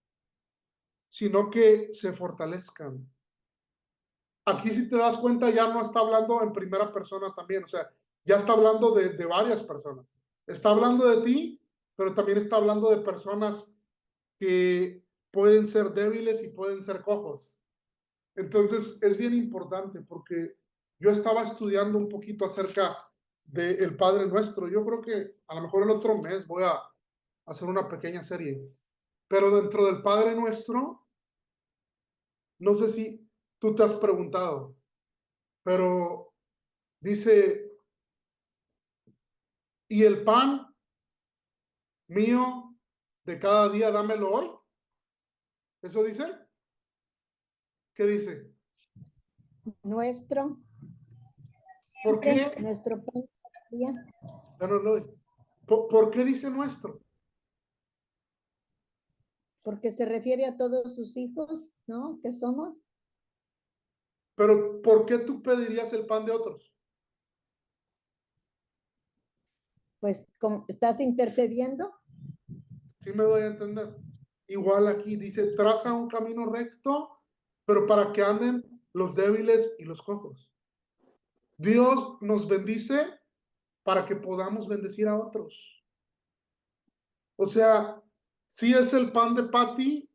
[SPEAKER 1] sino que se fortalezcan. Aquí, si te das cuenta, ya no está hablando en primera persona también, o sea, ya está hablando de varias personas. Está hablando de ti, pero también está hablando de personas que pueden ser débiles y pueden ser cojos. Entonces, es bien importante porque yo estaba estudiando un poquito acerca del Padre Nuestro. Yo creo que a lo mejor el otro mes voy a hacer una pequeña serie. Pero dentro del Padre Nuestro, no sé si tú te has preguntado, pero dice, y el pan mío de cada día, dámelo hoy. ¿Eso dice? ¿Qué dice?
[SPEAKER 3] Nuestro.
[SPEAKER 1] ¿Por qué?
[SPEAKER 3] Nuestro pan cada día.
[SPEAKER 1] Dámelo hoy. ¿Por qué dice nuestro?
[SPEAKER 3] Porque se refiere a todos sus hijos, ¿no? Que somos.
[SPEAKER 1] Pero ¿por qué tú pedirías el pan de otros?
[SPEAKER 3] Pues estás intercediendo.
[SPEAKER 1] Sí me doy a entender. Igual aquí dice, traza un camino recto, pero para que anden los débiles y los cojos. Dios nos bendice para que podamos bendecir a otros. O sea, sí es el pan de Patty,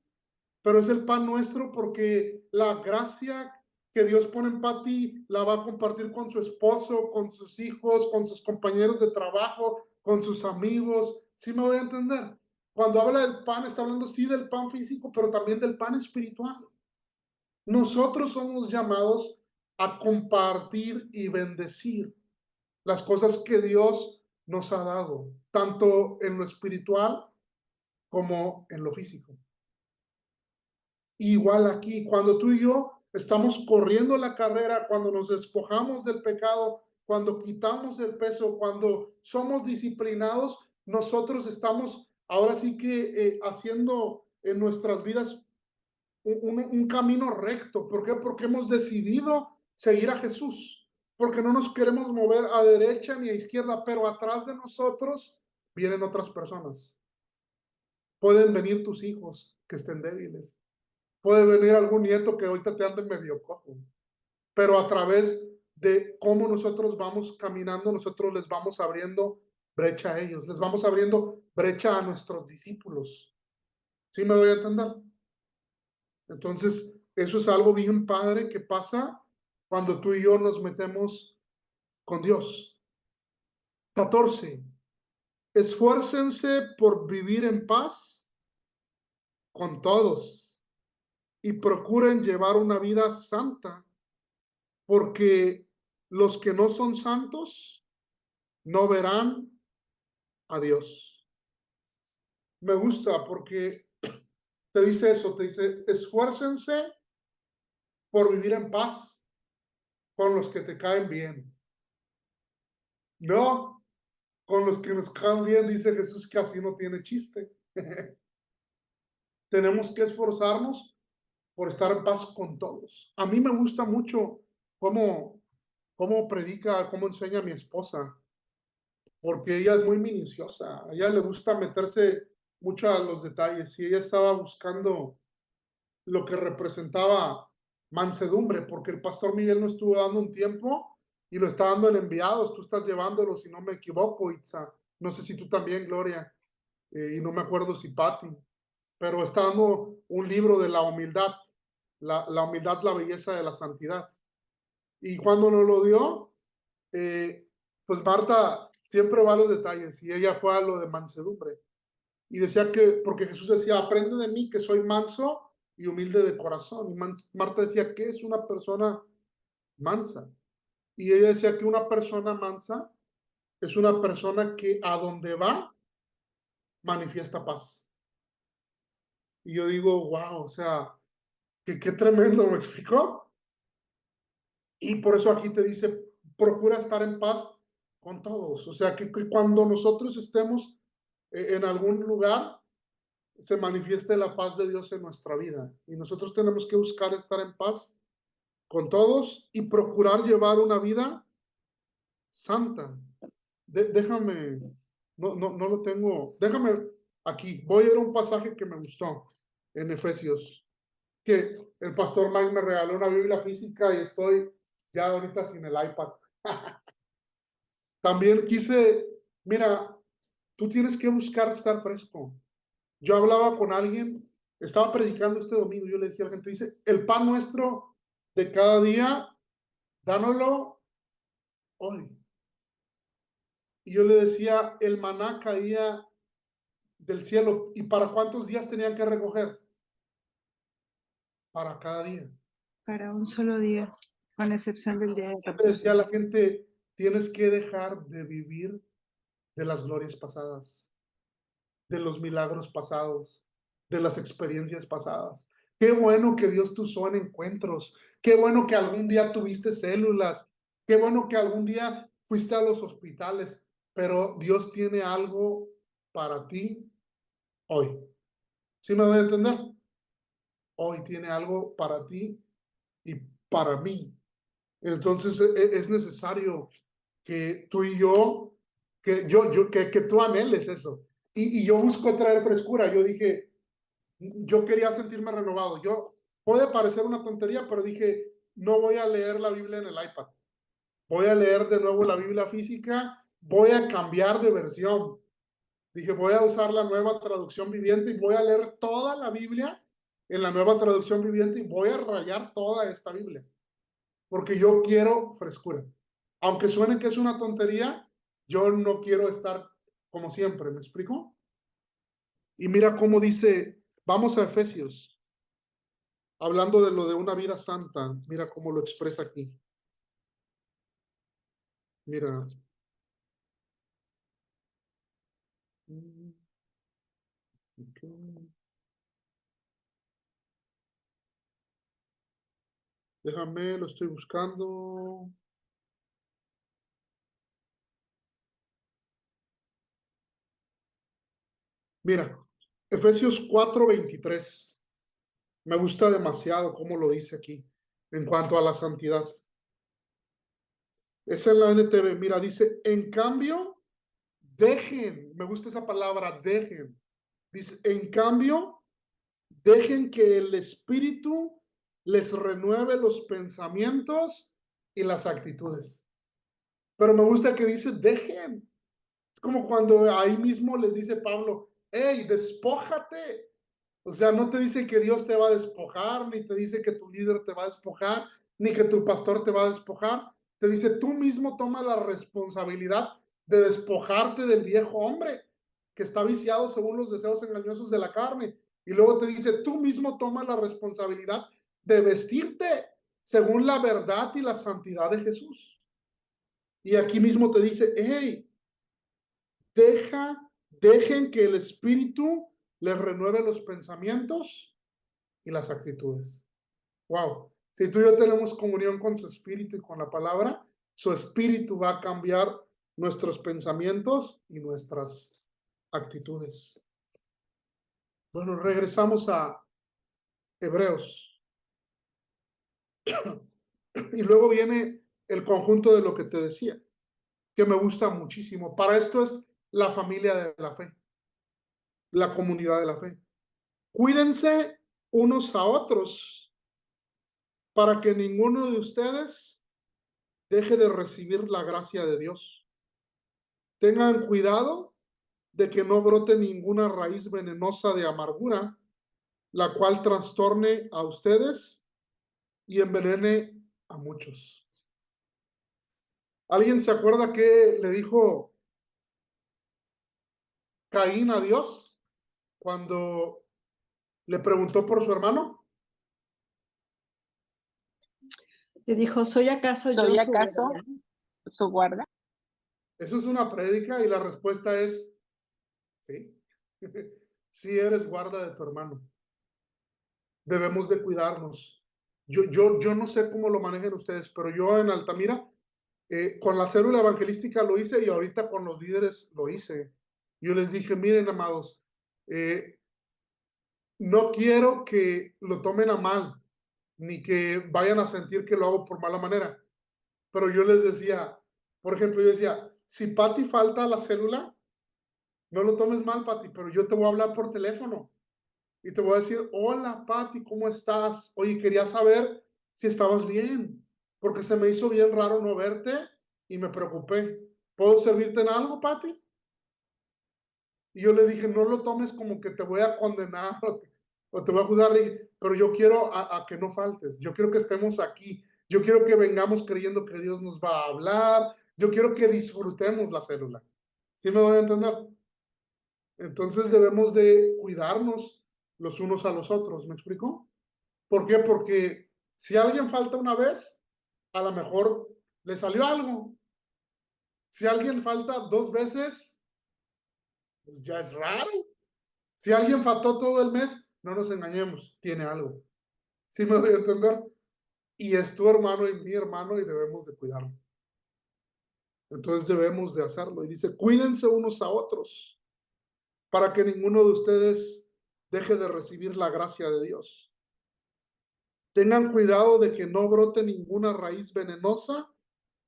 [SPEAKER 1] pero es el pan nuestro porque la gracia que Dios pone en Patty la va a compartir con su esposo, con sus hijos, con sus compañeros de trabajo, con sus amigos. ¿Sí me voy a entender? Cuando habla del pan, está hablando sí del pan físico, pero también del pan espiritual. Nosotros somos llamados a compartir y bendecir las cosas que Dios nos ha dado, tanto en lo espiritual como en lo físico. Igual aquí, cuando tú y yo estamos corriendo la carrera, cuando nos despojamos del pecado, cuando quitamos el peso, cuando somos disciplinados, nosotros estamos ahora sí que haciendo en nuestras vidas un camino recto. ¿Por qué? Porque hemos decidido seguir a Jesús, porque no nos queremos mover a derecha ni a izquierda, pero atrás de nosotros vienen otras personas. Pueden venir tus hijos que estén débiles. Puede venir algún nieto que ahorita te ande medio cojo. Pero a través de cómo nosotros vamos caminando, nosotros les vamos abriendo brecha a ellos. Les vamos abriendo brecha a nuestros discípulos. ¿Sí me doy a entender? Entonces, eso es algo bien padre que pasa cuando tú y yo nos metemos con Dios. 14. Esfuércense por vivir en paz con todos y procuren llevar una vida santa, porque los que no son santos no verán a Dios. Me gusta porque te dice eso, te dice, esfuércense por vivir en paz con los que te caen bien. No, con los que nos caen bien, dice Jesús, que así no tiene chiste. Tenemos que esforzarnos por estar en paz con todos. A mí me gusta mucho cómo predica, cómo enseña mi esposa, porque ella es muy minuciosa. A ella le gusta meterse mucho a los detalles. Y ella estaba buscando lo que representaba mansedumbre, porque el pastor Miguel no estuvo dando un tiempo y lo está dando en enviados. Tú estás llevándolo, si no me equivoco, Itza. No sé si tú también, Gloria, y no me acuerdo si Patti, pero está dando un libro de la humildad, la humildad, la belleza de la santidad. Y cuando nos lo dio, pues Marta siempre va a los detalles y ella fue a lo de mansedumbre. Y decía que, porque Jesús decía, aprende de mí que soy manso y humilde de corazón. Y Marta decía, ¿qué es una persona mansa? Y ella decía que una persona mansa es una persona que a donde va manifiesta paz. Y yo digo, wow, o sea, que qué tremendo, ¿me explicó? Y por eso aquí te dice, procura estar en paz con todos. O sea, que cuando nosotros estemos en algún lugar, se manifieste la paz de Dios en nuestra vida. Y nosotros tenemos que buscar estar en paz con todos y procurar llevar una vida santa. Déjame, no lo tengo, déjame aquí, voy a ir a un pasaje que me gustó en Efesios, que el pastor Mike me regaló una Biblia física y estoy ya ahorita sin el iPad. También quise, mira, tú tienes que buscar estar fresco. Yo hablaba con alguien, estaba predicando este domingo, yo le dije a la gente, dice, el pan nuestro de cada día, dánoslo hoy. Y yo le decía, el maná caía del cielo. ¿Y para cuántos días tenían que recoger? Para cada día.
[SPEAKER 2] Para un solo día, con excepción del día de
[SPEAKER 1] Yo le
[SPEAKER 2] reposo.
[SPEAKER 1] decía a la gente, tienes que dejar de vivir de las glorias pasadas, de los milagros pasados, de las experiencias pasadas. Qué bueno que Dios te usó en encuentros. Qué bueno que algún día tuviste células. Qué bueno que algún día fuiste a los hospitales. Pero Dios tiene algo para ti hoy. ¿Sí me voy a entender? Hoy tiene algo para ti y para mí. Entonces es necesario que tú y yo, que tú anheles eso. Y yo busco traer frescura. Yo dije, yo quería sentirme renovado. Puede parecer una tontería, pero dije, no voy a leer la Biblia en el iPad. Voy a leer de nuevo la Biblia física. Voy a cambiar de versión. Dije, voy a usar la nueva traducción viviente y voy a leer toda la Biblia en la nueva traducción viviente y voy a rayar toda esta Biblia. porque yo quiero frescura. Aunque suene que es una tontería, yo no quiero estar como siempre, ¿me explico? Y mira cómo dice, vamos a Efesios, hablando de lo de una vida santa, mira cómo lo expresa aquí. Mira. Déjame, lo estoy buscando. Mira, Efesios 4:23. Me gusta demasiado cómo lo dice aquí en cuanto a la santidad. Es en la NTV. Mira, dice, en cambio, dejen, me gusta esa palabra, dejen. Dice, en cambio, dejen que el Espíritu les renueve los pensamientos y las actitudes. Pero me gusta que dice, dejen. Es como cuando ahí mismo les dice Pablo, hey, despójate. O sea, no te dice que Dios te va a despojar, ni te dice que tu líder te va a despojar, ni que tu pastor te va a despojar. Te dice, tú mismo toma la responsabilidad de despojarte del viejo hombre que está viciado según los deseos engañosos de la carne. Y luego te dice, tú mismo toma la responsabilidad de vestirte según la verdad y la santidad de Jesús. Y aquí mismo te dice, hey, dejen que el Espíritu les renueve los pensamientos y las actitudes. Wow. Si tú y yo tenemos comunión con su Espíritu y con la palabra, su Espíritu va a cambiar nuestros pensamientos y nuestras actitudes. Bueno, regresamos a Hebreos. Y luego viene el conjunto de lo que te decía, que me gusta muchísimo. Para esto es la familia de la fe, la comunidad de la fe. Cuídense unos a otros para que ninguno de ustedes deje de recibir la gracia de Dios. Tengan cuidado de que no brote ninguna raíz venenosa de amargura, la cual trastorne a ustedes y envenene a muchos. ¿Alguien se acuerda qué le dijo Caín a Dios cuando le preguntó por su hermano?
[SPEAKER 2] Le dijo, ¿soy acaso yo su guardián?
[SPEAKER 5] Su guarda?
[SPEAKER 1] Eso es una prédica y la respuesta es sí. Sí eres guarda de tu hermano. Debemos de cuidarnos. Yo no sé cómo lo manejen ustedes, pero yo en Altamira, con la célula evangelística lo hice y ahorita con los líderes lo hice. Yo les dije, miren, amados, no quiero que lo tomen a mal, ni que vayan a sentir que lo hago por mala manera. Pero yo les decía, por ejemplo, yo decía, si Pati falta a la célula, no lo tomes mal, Pati, pero yo te voy a hablar por teléfono. Y te voy a decir, hola, Pati, ¿cómo estás? Oye, quería saber si estabas bien, porque se me hizo bien raro no verte y me preocupé. ¿Puedo servirte en algo, Pati? Y yo le dije, no lo tomes como que te voy a condenar o te voy a juzgar, pero yo quiero a que no faltes. Yo quiero que estemos aquí. Yo quiero que vengamos creyendo que Dios nos va a hablar. Yo quiero que disfrutemos la célula. ¿Sí me voy a entender? Entonces debemos de cuidarnos los unos a los otros, ¿me explico? ¿Por qué? Porque si alguien falta una vez, a lo mejor le salió algo. Si alguien falta 2 veces, pues ya es raro. Si alguien faltó todo el mes, no nos engañemos, tiene algo. ¿Sí me voy a entender? Y es tu hermano y mi hermano y debemos de cuidarlo. Entonces debemos de hacerlo. Y dice, cuídense unos a otros para que ninguno de ustedes deje de recibir la gracia de Dios. Tengan cuidado de que no brote ninguna raíz venenosa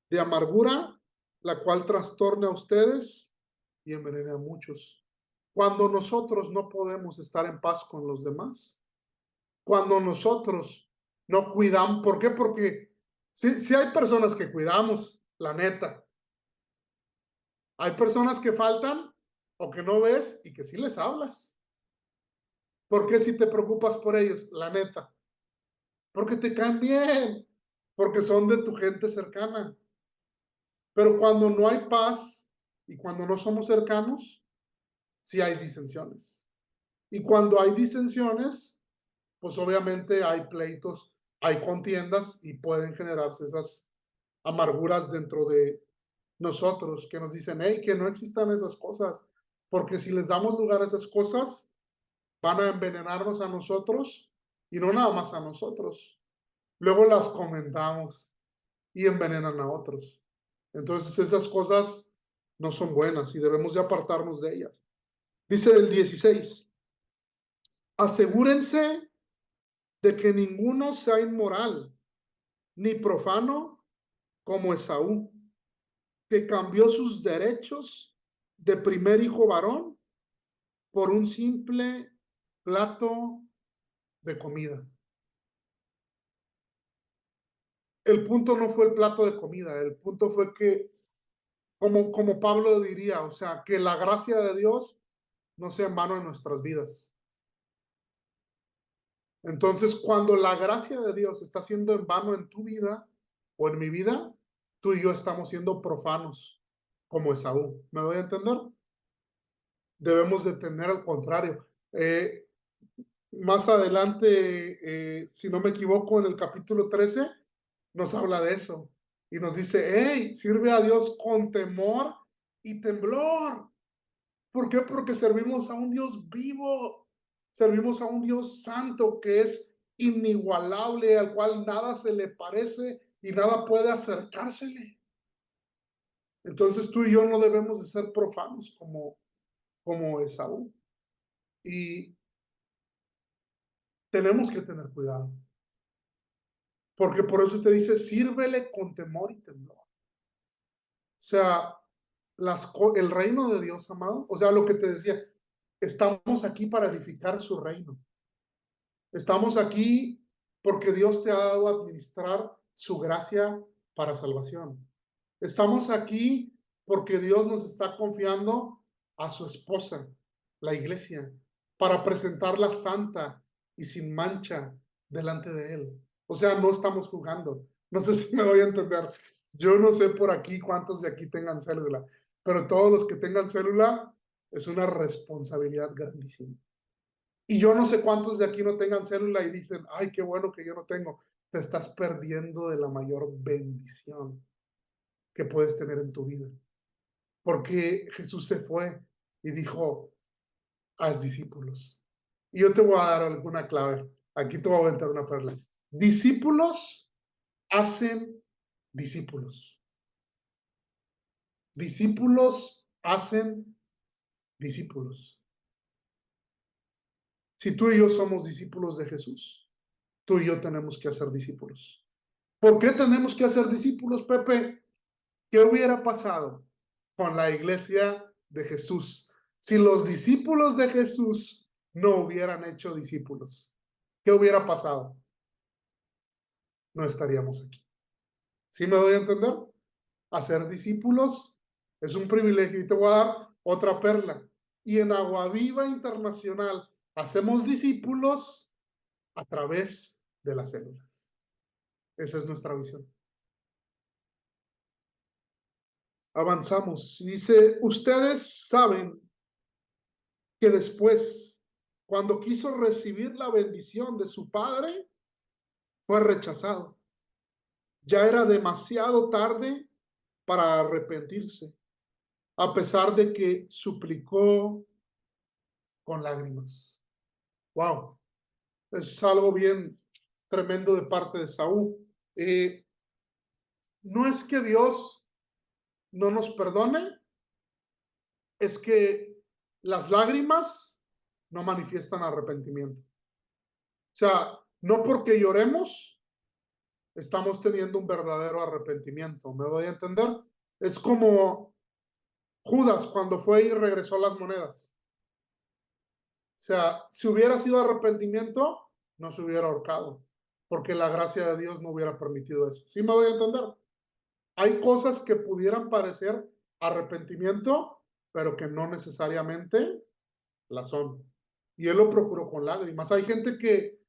[SPEAKER 1] de amargura, la cual trastorne a ustedes y envenene a muchos. Cuando nosotros no podemos estar en paz con los demás, cuando nosotros no cuidamos, ¿por qué? Porque si hay personas que cuidamos, la neta. Hay personas que faltan o que no ves y que sí les hablas. ¿Por qué si te preocupas por ellos? La neta. Porque te caen bien. porque son de tu gente cercana. Pero cuando no hay paz y cuando no somos cercanos, sí hay disensiones. Y cuando hay disensiones, pues obviamente hay pleitos, hay contiendas y pueden generarse esas amarguras dentro de nosotros que nos dicen, hey, que no existan esas cosas, porque si les damos lugar a esas cosas, van a envenenarnos a nosotros y no nada más a nosotros. Luego las comentamos y envenenan a otros. Entonces esas cosas no son buenas y debemos de apartarnos de ellas. Dice el 16, asegúrense de que ninguno sea inmoral, ni profano como Esaú, que cambió sus derechos de primer hijo varón por un simple plato de comida. El punto no fue el plato de comida, el punto fue que, como Pablo diría, o sea, que la gracia de Dios no sea en vano en nuestras vidas. Entonces, cuando la gracia de Dios está siendo en vano en tu vida o en mi vida, tú y yo estamos siendo profanos, como Esaú. ¿Me doy a entender? Debemos de tener al contrario. Más adelante, si no me equivoco, en el capítulo 13, nos habla de eso. Y nos dice, hey, sirve a Dios con temor y temblor. ¿Por qué? Porque servimos a un Dios vivo. Servimos a un Dios santo que es inigualable, al cual nada se le parece y nada puede acercársele. Entonces tú y yo no debemos de ser profanos como Esaú. Y tenemos que tener cuidado. Porque por eso te dice, sírvele con temor y temblor. O sea, el reino de Dios, amado, o sea, lo que te decía, estamos aquí para edificar su reino. Estamos aquí porque Dios te ha dado a administrar su gracia para salvación. Estamos aquí porque Dios nos está confiando a su esposa, la iglesia, para presentarla santa y sin mancha delante de Él. O sea, no estamos jugando. No sé si me doy a entender. Yo no sé por aquí cuántos de aquí tengan célula, pero todos los que tengan célula es una responsabilidad grandísima. Y yo no sé cuántos de aquí no tengan célula y dicen, ay, qué bueno que yo no tengo. Te estás perdiendo de la mayor bendición que puedes tener en tu vida. Porque Jesús se fue y dijo, haz discípulos. Y yo te voy a dar alguna clave. Aquí te voy a aventar una perla. Discípulos hacen discípulos. Discípulos hacen discípulos. Si tú y yo somos discípulos de Jesús, tú y yo tenemos que hacer discípulos. ¿Por qué tenemos que hacer discípulos, Pepe? ¿Qué hubiera pasado con la iglesia de Jesús si los discípulos de Jesús no hubieran hecho discípulos? ¿Qué hubiera pasado? No estaríamos aquí. ¿Sí me doy a entender? Hacer discípulos es un privilegio y te voy a dar otra perla. Y en Agua Viva Internacional hacemos discípulos a través de las células. Esa es nuestra visión. Avanzamos. Dice, ustedes saben que después, cuando quiso recibir la bendición de su padre, fue rechazado. Ya era demasiado tarde para arrepentirse, a pesar de que suplicó con lágrimas. Wow, es algo bien tremendo de parte de Saúl. No es que Dios no nos perdone, es que las lágrimas no manifiestan arrepentimiento. O sea, no porque lloremos estamos teniendo un verdadero arrepentimiento. ¿Me doy a entender? Es como Judas cuando fue y regresó las monedas. O sea, si hubiera sido arrepentimiento, no se hubiera ahorcado, porque la gracia de Dios no hubiera permitido eso. ¿Sí me doy a entender? Hay cosas que pudieran parecer arrepentimiento, pero que no necesariamente la son. Y él lo procuró con lágrimas. Hay gente que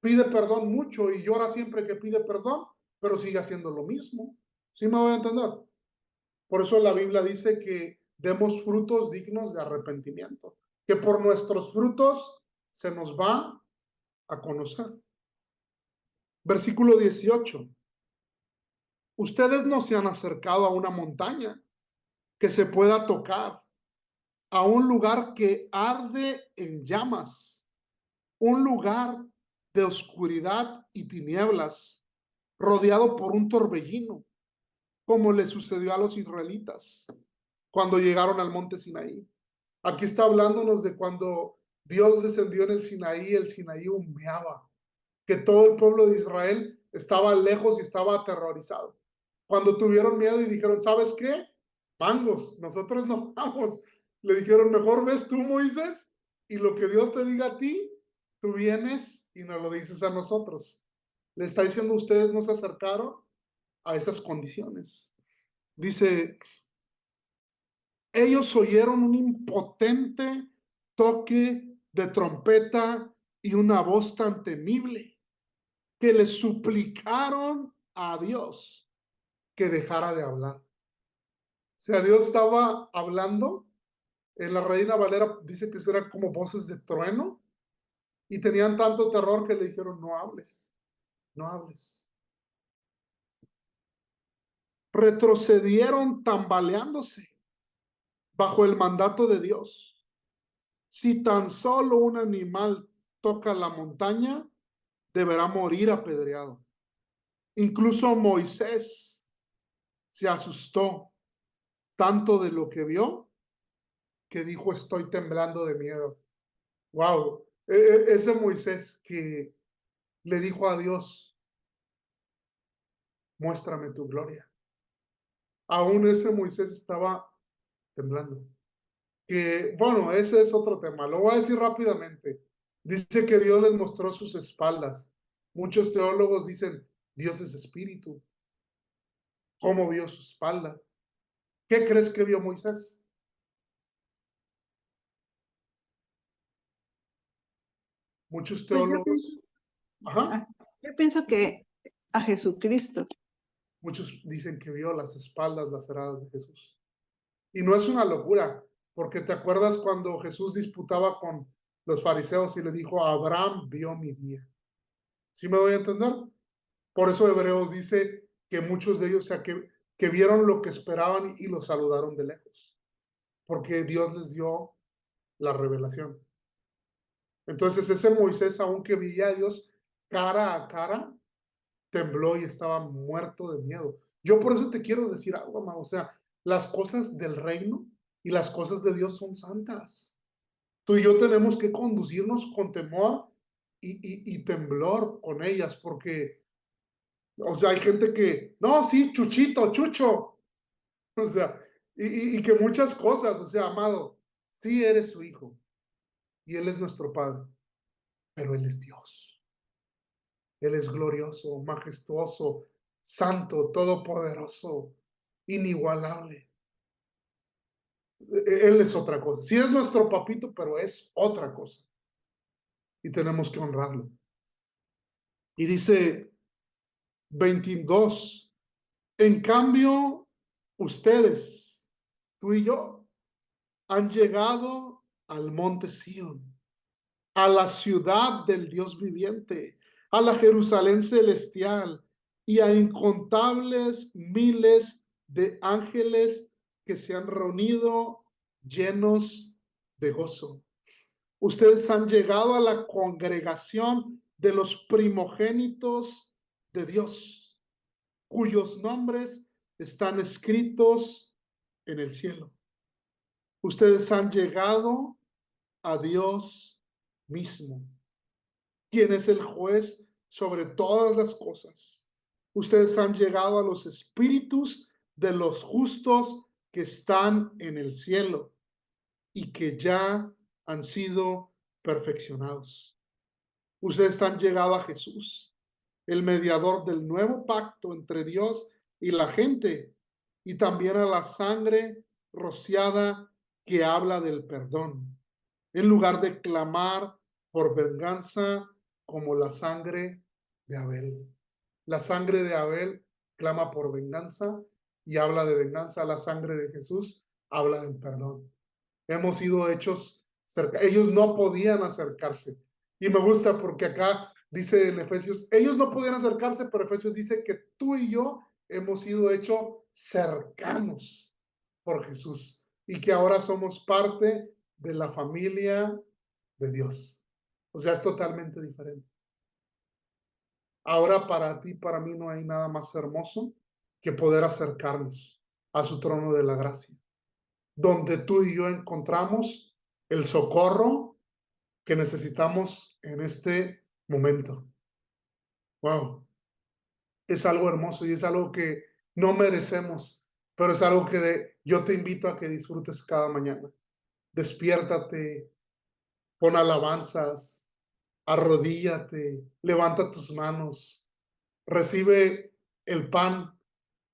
[SPEAKER 1] pide perdón mucho y llora siempre que pide perdón, pero sigue haciendo lo mismo. ¿Sí me voy a entender? Por eso la Biblia dice que demos frutos dignos de arrepentimiento, que por nuestros frutos se nos va a conocer. Versículo 18. Ustedes no se han acercado a una montaña que se pueda tocar, a un lugar que arde en llamas, un lugar de oscuridad y tinieblas, rodeado por un torbellino, como le sucedió a los israelitas cuando llegaron al monte Sinaí. Aquí está hablándonos de cuando Dios descendió en el Sinaí humeaba, que todo el pueblo de Israel estaba lejos y estaba aterrorizado. Cuando tuvieron miedo y dijeron, ¿sabes qué? Mangos, nosotros no vamos. Le dijeron, mejor ves tú, Moisés, y lo que Dios te diga a ti, tú vienes y nos lo dices a nosotros. Le está diciendo, ustedes no se acercaron a esas condiciones. Dice, ellos oyeron un impotente toque de trompeta y una voz tan temible que le suplicaron a Dios que dejara de hablar. O sea, Dios estaba hablando. En la Reina Valera dice que eran como voces de trueno y tenían tanto terror que le dijeron, no hables, no hables. Retrocedieron tambaleándose bajo el mandato de Dios. Si tan solo un animal toca la montaña, deberá morir apedreado. Incluso Moisés se asustó tanto de lo que vio que dijo, estoy temblando de miedo. Wow, ese Moisés que le dijo a Dios, muéstrame tu gloria. Aún ese Moisés estaba temblando. Que, bueno, ese es otro tema. Lo voy a decir rápidamente. Dice que Dios les mostró sus espaldas. Muchos teólogos dicen, Dios es espíritu. ¿Cómo vio su espalda? ¿Qué crees que vio Moisés? Muchos
[SPEAKER 2] Pues
[SPEAKER 1] teólogos, ajá,
[SPEAKER 2] yo pienso que a Jesucristo.
[SPEAKER 1] muchos dicen que vio las espaldas laceradas de Jesús. Y no es una locura, porque te acuerdas cuando Jesús disputaba con los fariseos y le dijo, Abraham vio mi día. ¿Sí me voy a entender? Por eso Hebreos dice que muchos de ellos, o sea, que vieron lo que esperaban y lo saludaron de lejos, porque Dios les dio la revelación. Entonces ese Moisés, aunque veía a Dios cara a cara, tembló y estaba muerto de miedo. Yo por eso te quiero decir algo, amado. O sea, las cosas del reino y las cosas de Dios son santas. Tú y yo tenemos que conducirnos con temor y temblor con ellas, porque, o sea, hay gente que, no, sí, Chuchito, Chucho. O sea, y que muchas cosas, o sea, amado, sí eres su hijo y Él es nuestro Padre, pero Él es Dios. Él es glorioso, majestuoso, santo, todopoderoso, inigualable. Él es otra cosa. Sí es nuestro papito, pero es otra cosa. Y tenemos que honrarlo. Y dice 22, en cambio, ustedes, tú y yo, han llegado al monte Sión, a la ciudad del Dios viviente, a la Jerusalén celestial y a incontables miles de ángeles que se han reunido llenos de gozo. Ustedes han llegado a la congregación de los primogénitos de Dios, cuyos nombres están escritos en el cielo. Ustedes han llegado a Dios mismo, quien es el juez sobre todas las cosas. Ustedes han llegado a los espíritus de los justos que están en el cielo y que ya han sido perfeccionados. Ustedes han llegado a Jesús, el mediador del nuevo pacto entre Dios y la gente, y también a la sangre rociada que habla del perdón, en lugar de clamar por venganza como la sangre de Abel. La sangre de Abel clama por venganza y habla de venganza. La sangre de Jesús habla del perdón. Hemos sido hechos cerca. Ellos no podían acercarse. Y me gusta porque acá dice en Efesios, ellos no podían acercarse, pero Efesios dice que tú y yo hemos sido hechos cercanos por Jesús y que ahora somos parte de la familia de Dios. O sea, es totalmente diferente. Ahora para ti, para mí, no hay nada más hermoso que poder acercarnos a su trono de la gracia, donde tú y yo encontramos el socorro que necesitamos en este momento. Wow, es algo hermoso y es algo que no merecemos, pero es algo que yo te invito a que disfrutes cada mañana. Despiértate, pon alabanzas, arrodíllate, levanta tus manos, recibe el pan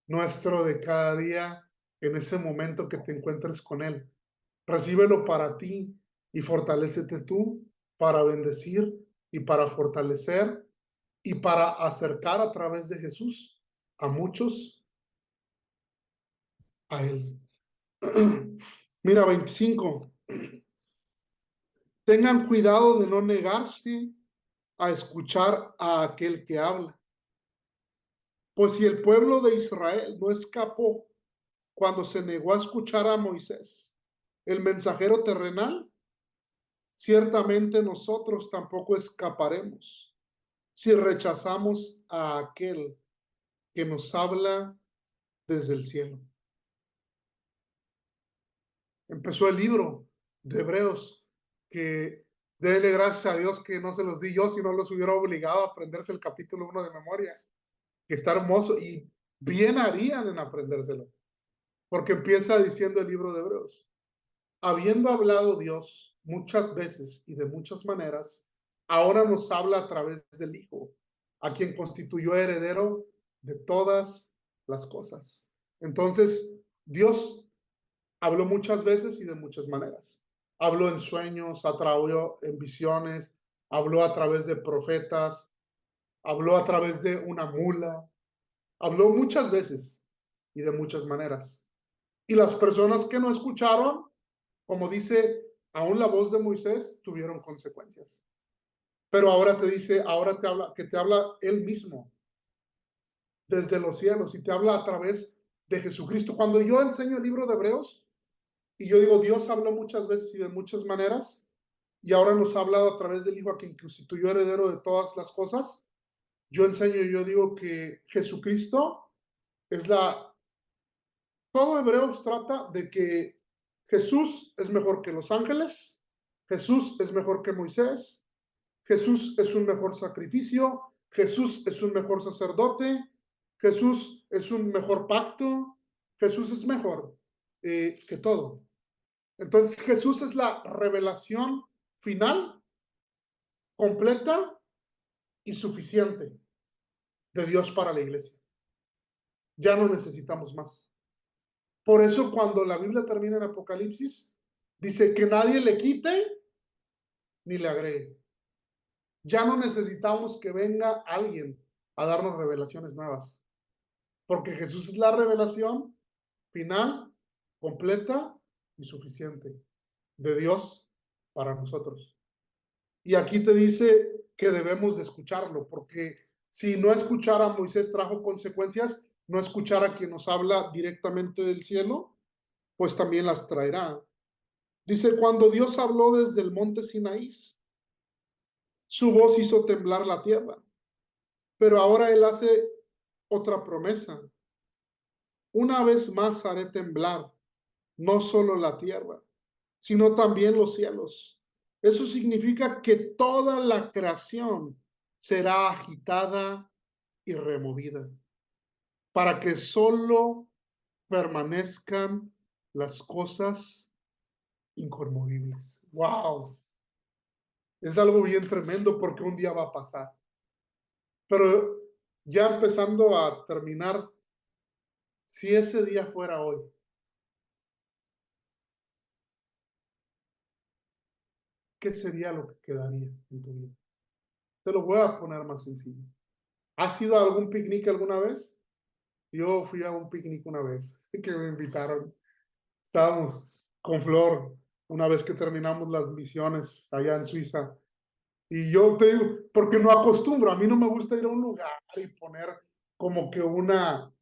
[SPEAKER 1] nuestro de cada día en ese momento que te encuentres con Él. Recíbelo para ti y fortalécete tú para bendecir y para fortalecer y para acercar a través de Jesús a muchos a Él. Mira, 25. Tengan cuidado de no negarse a escuchar a aquel que habla. Pues si el pueblo de Israel no escapó cuando se negó a escuchar a Moisés, el mensajero terrenal, ciertamente nosotros tampoco escaparemos si rechazamos a aquel que nos habla desde el cielo. Empezó el libro de Hebreos, que denle gracias a Dios que no se los di yo, si no los hubiera obligado a aprenderse el capítulo 1 de memoria, que está hermoso y bien harían en aprendérselo, porque empieza diciendo el libro de Hebreos. Habiendo hablado Dios muchas veces y de muchas maneras, ahora nos habla a través del Hijo, a quien constituyó heredero de todas las cosas. Entonces, Dios habló muchas veces y de muchas maneras. Habló en sueños, habló en visiones, habló a través de profetas, habló a través de una mula, habló muchas veces y de muchas maneras. Y las personas que no escucharon, como dice, aún la voz de Moisés, tuvieron consecuencias. Pero ahora te dice, ahora te habla, que te habla él mismo desde los cielos y te habla a través de Jesucristo. Cuando yo enseño el libro de Hebreos y yo digo, Dios habló muchas veces y de muchas maneras y ahora nos ha hablado a través del Hijo a quien constituyó heredero de todas las cosas, yo enseño y yo digo que Jesucristo es todo Hebreos trata de que Jesús es mejor que los ángeles, Jesús es mejor que Moisés, Jesús es un mejor sacrificio, Jesús es un mejor sacerdote, Jesús es un mejor pacto, Jesús es mejor que todo. Entonces Jesús es la revelación final, completa y suficiente de Dios para la iglesia. Ya no necesitamos más. Por eso cuando la Biblia termina en Apocalipsis, dice que nadie le quite ni le agregue. Ya no necesitamos que venga alguien a darnos revelaciones nuevas, porque Jesús es la revelación final, completa y suficiente de Dios para nosotros. Y aquí te dice que debemos de escucharlo, porque si no escuchar a Moisés trajo consecuencias, no escuchar a quien nos habla directamente del cielo, pues también las traerá. Dice, cuando Dios habló desde el monte Sinaí, su voz hizo temblar la tierra. Pero ahora Él hace otra promesa. Una vez más haré temblar no solo la tierra, sino también los cielos. Eso significa que toda la creación será agitada y removida para que solo permanezcan las cosas inconmovibles. ¡Wow! Es algo bien tremendo porque un día va a pasar. Pero ya empezando a terminar, si ese día fuera hoy, ¿qué sería lo que quedaría en tu vida? Te lo voy a poner más sencillo. ¿Has ido a algún picnic alguna vez? Yo fui a un picnic una vez que me invitaron. Estábamos con Flor una vez que terminamos las misiones allá en Suiza. Y yo te digo, porque no acostumbro, a mí no me gusta ir a un lugar y poner como que una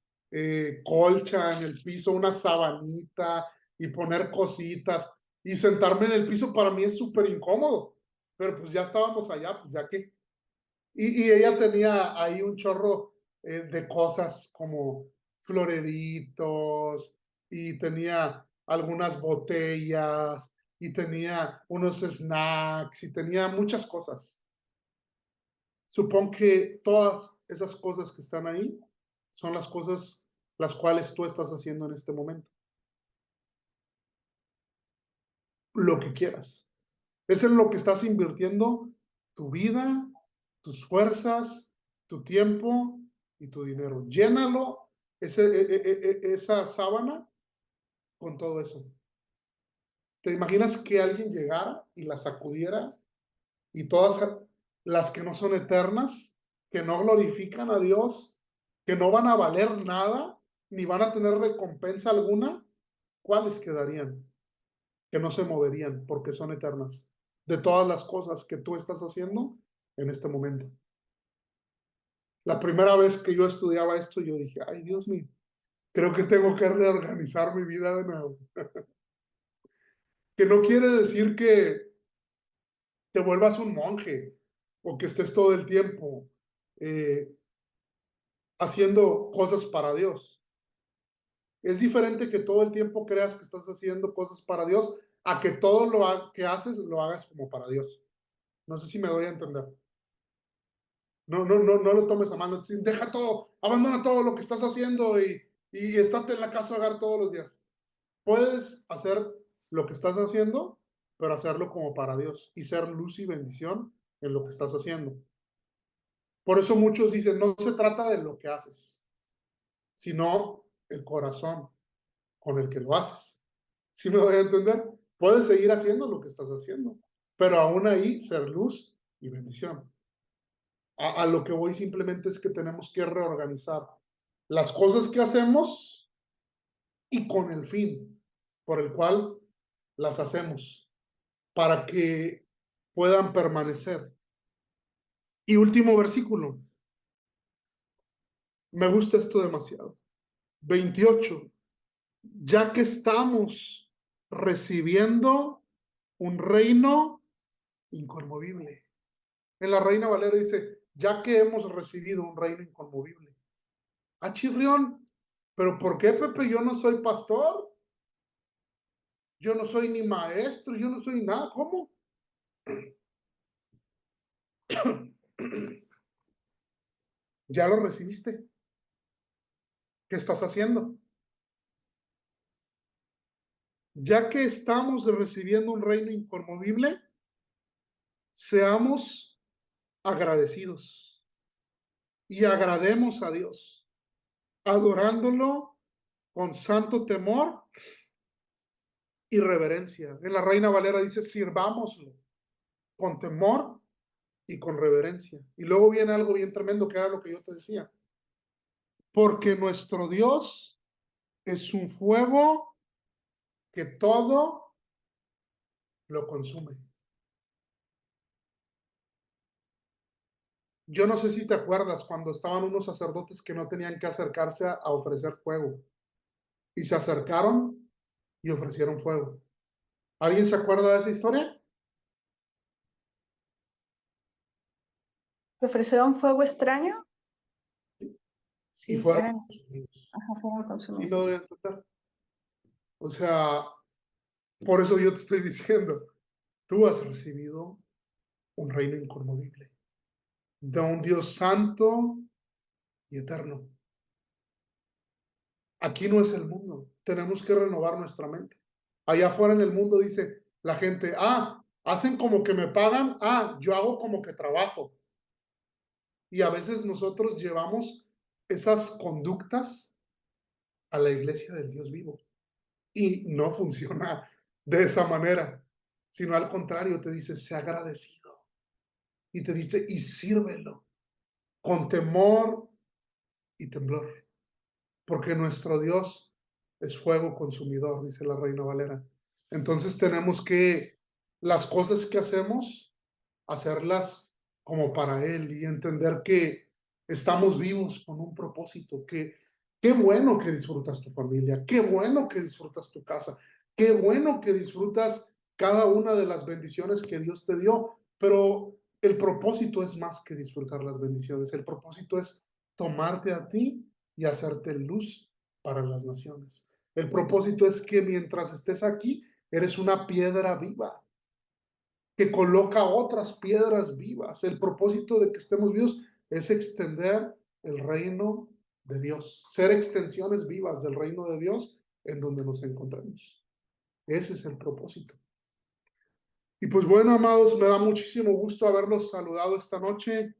[SPEAKER 1] colcha en el piso, una sabanita y poner cositas y sentarme en el piso para mí es súper incómodo. Pero pues ya estábamos allá, pues ya que. Y ella tenía ahí un chorro de cosas como floreritos y tenía algunas botellas y tenía unos snacks y tenía muchas cosas. Supongo que todas esas cosas que están ahí son las cosas las cuales tú estás haciendo en este momento. Lo que quieras. Es en lo que estás invirtiendo tu vida, tus fuerzas, tu tiempo y tu dinero. Llénalo, esa sábana, con todo eso. ¿Te imaginas que alguien llegara y la sacudiera y todas las que no son eternas, que no glorifican a Dios, que no van a valer nada, ni van a tener recompensa alguna, cuáles quedarían? Que no se moverían porque son eternas, de todas las cosas que tú estás haciendo en este momento. La primera vez que yo estudiaba esto, yo dije, ay, Dios mío, creo que tengo que reorganizar mi vida de nuevo. Que no quiere decir que te vuelvas un monje o que estés todo el tiempo haciendo cosas para Dios. Es diferente que todo el tiempo creas que estás haciendo cosas para Dios a que todo lo que haces lo hagas como para Dios. No sé si me doy a entender. No lo tomes a mano. Deja todo, abandona todo lo que estás haciendo y estate en la casa hogar todos los días. Puedes hacer lo que estás haciendo, pero hacerlo como para Dios y ser luz y bendición en lo que estás haciendo. Por eso muchos dicen, no se trata de lo que haces, sino el corazón con el que lo haces. ¿Sí me voy a entender? Puedes seguir haciendo lo que estás haciendo, pero aún ahí ser luz y bendición. A lo que voy simplemente es que tenemos que reorganizar las cosas que hacemos y con el fin por el cual las hacemos, para que puedan permanecer. Y último versículo. Me gusta esto demasiado. 28. Ya que estamos recibiendo un reino inconmovible. En la Reina Valera dice, ya que hemos recibido un reino inconmovible. Ah, chirrión, pero ¿por qué, Pepe? Yo no soy pastor. Yo no soy ni maestro, yo no soy nada. ¿Cómo? Ya lo recibiste. ¿Qué estás haciendo? Ya que estamos recibiendo un reino inconmovible, seamos agradecidos y agrademos a Dios, adorándolo con santo temor y reverencia. En la Reina Valera dice, sirvámoslo con temor y con reverencia. Y luego viene algo bien tremendo, que era lo que yo te decía. Porque nuestro Dios es un fuego que todo lo consume. Yo no sé si te acuerdas cuando estaban unos sacerdotes que no tenían que acercarse a ofrecer fuego. Y se acercaron y ofrecieron fuego. ¿Alguien se acuerda de esa historia?
[SPEAKER 2] ¿Ofrecieron fuego extraño?
[SPEAKER 1] Y
[SPEAKER 2] Sí,
[SPEAKER 1] fueron consumidos.
[SPEAKER 2] ajá, fueron
[SPEAKER 1] ¿Sí
[SPEAKER 2] consumidos.
[SPEAKER 1] lo deben entender? O sea, por eso yo te estoy diciendo, tú has recibido un reino inconmovible de un Dios santo y eterno. Aquí no es el mundo. Tenemos que renovar nuestra mente. Allá afuera en el mundo dice la gente, hacen como que me pagan, yo hago como que trabajo. Y a veces nosotros llevamos esas conductas a la iglesia del Dios vivo. Y no funciona de esa manera, sino al contrario, te dice, sé agradecido. Y te dice, y sírvelo. con temor y temblor, porque nuestro Dios es fuego consumidor, dice la Reina Valera. Entonces tenemos que, las cosas que hacemos, hacerlas como para Él y entender que estamos vivos con un propósito, que qué bueno que disfrutas tu familia, qué bueno que disfrutas tu casa, qué bueno que disfrutas cada una de las bendiciones que Dios te dio, pero el propósito es más que disfrutar las bendiciones, el propósito es tomarte a ti y hacerte luz para las naciones. El propósito es que mientras estés aquí, eres una piedra viva que coloca otras piedras vivas. El propósito de que estemos vivos es extender el reino de Dios, ser extensiones vivas del reino de Dios en donde nos encontremos. Ese es el propósito. Y pues bueno, amados, me da muchísimo gusto haberlos saludado esta noche.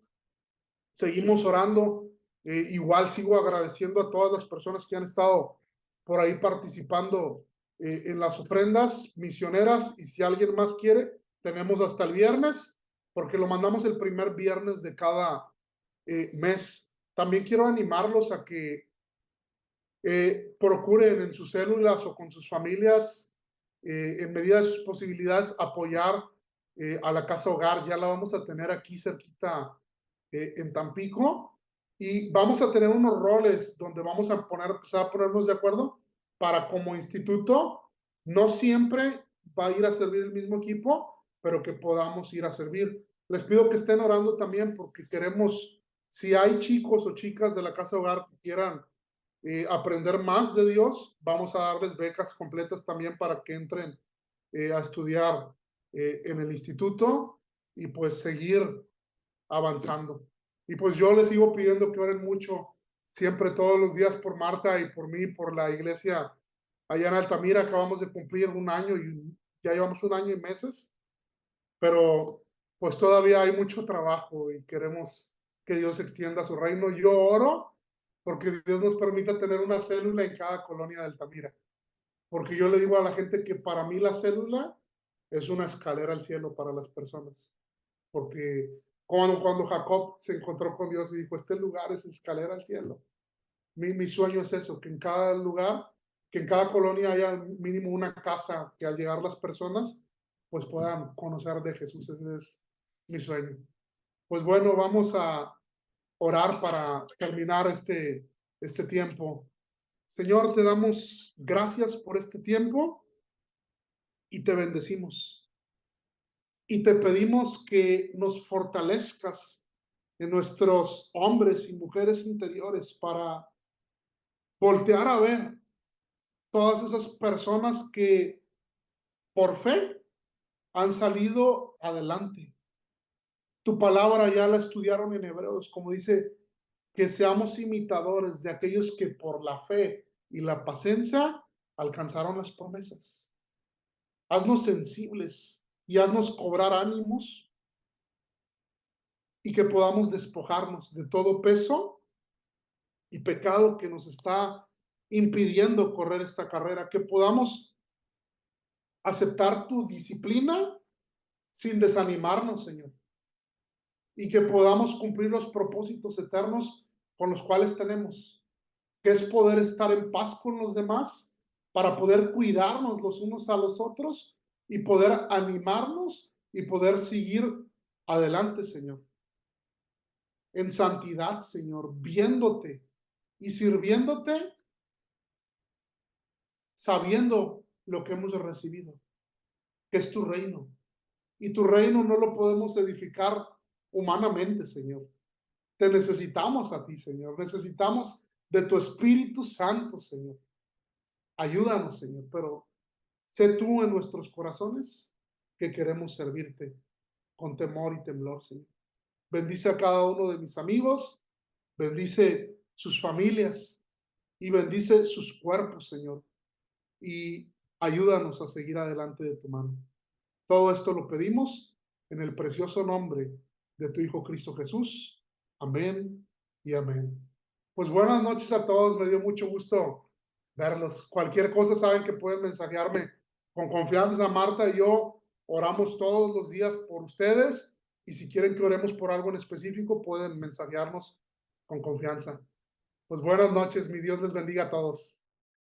[SPEAKER 1] Seguimos orando. Igual sigo agradeciendo a todas las personas que han estado por ahí participando en las ofrendas misioneras. Y si alguien más quiere, tenemos hasta el viernes, porque lo mandamos el primer viernes de cada mes. También quiero animarlos a que procuren en sus células o con sus familias, en medida de sus posibilidades, apoyar a la Casa Hogar. Ya la vamos a tener aquí cerquita en Tampico, y vamos a tener unos roles donde vamos a empezar a ponernos de acuerdo para, como instituto, no siempre va a ir a servir el mismo equipo, pero que podamos ir a servir. Les pido que estén orando también, porque queremos, si hay chicos o chicas de la Casa Hogar que quieran aprender más de Dios, vamos a darles becas completas también para que entren a estudiar en el instituto y pues seguir avanzando. Y pues yo les sigo pidiendo que oren mucho, siempre, todos los días, por Marta y por mí, por la iglesia allá en Altamira. Acabamos de cumplir un año y ya llevamos un año y meses, pero pues todavía hay mucho trabajo y queremos que Dios extienda su reino. Yo oro porque Dios nos permita tener una célula en cada colonia de Altamira, porque yo le digo a la gente que para mí la célula es una escalera al cielo para las personas, porque cuando Jacob se encontró con Dios y dijo, este lugar es escalera al cielo. Mi sueño es eso, que en cada lugar, que en cada colonia haya mínimo una casa que al llegar las personas, pues puedan conocer de Jesús. Ese es mi sueño. Pues bueno, vamos a orar para terminar este tiempo. Señor, te damos gracias por este tiempo y te bendecimos. Y te pedimos que nos fortalezcas en nuestros hombres y mujeres interiores para voltear a ver todas esas personas que por fe han salido adelante. Tu palabra ya la estudiaron en Hebreos, como dice, que seamos imitadores de aquellos que por la fe y la paciencia alcanzaron las promesas. Haznos sensibles y haznos cobrar ánimos, y que podamos despojarnos de todo peso y pecado que nos está impidiendo correr esta carrera, que podamos aceptar tu disciplina sin desanimarnos, Señor, y que podamos cumplir los propósitos eternos con los cuales tenemos, que es poder estar en paz con los demás, para poder cuidarnos los unos a los otros y poder animarnos y poder seguir adelante, Señor, en santidad, Señor, viéndote y sirviéndote, sabiendo lo que hemos recibido, que es tu reino. Y tu reino no lo podemos edificar humanamente, Señor. Te necesitamos a ti, Señor. Necesitamos de tu Espíritu Santo, Señor. Ayúdanos, Señor, pero sé tú en nuestros corazones que queremos servirte con temor y temblor, Señor. Bendice a cada uno de mis amigos, bendice sus familias y bendice sus cuerpos, Señor. Y ayúdanos a seguir adelante de tu mano. Todo esto lo pedimos en el precioso nombre de tu Hijo Cristo Jesús. Amén y amén. Pues buenas noches a todos, me dio mucho gusto verlos. Cualquier cosa saben que pueden mensajearme con confianza. Marta y yo oramos todos los días por ustedes Y si quieren que oremos por algo en específico, pueden mensajearnos con confianza. Pues buenas noches, mi Dios les bendiga a todos.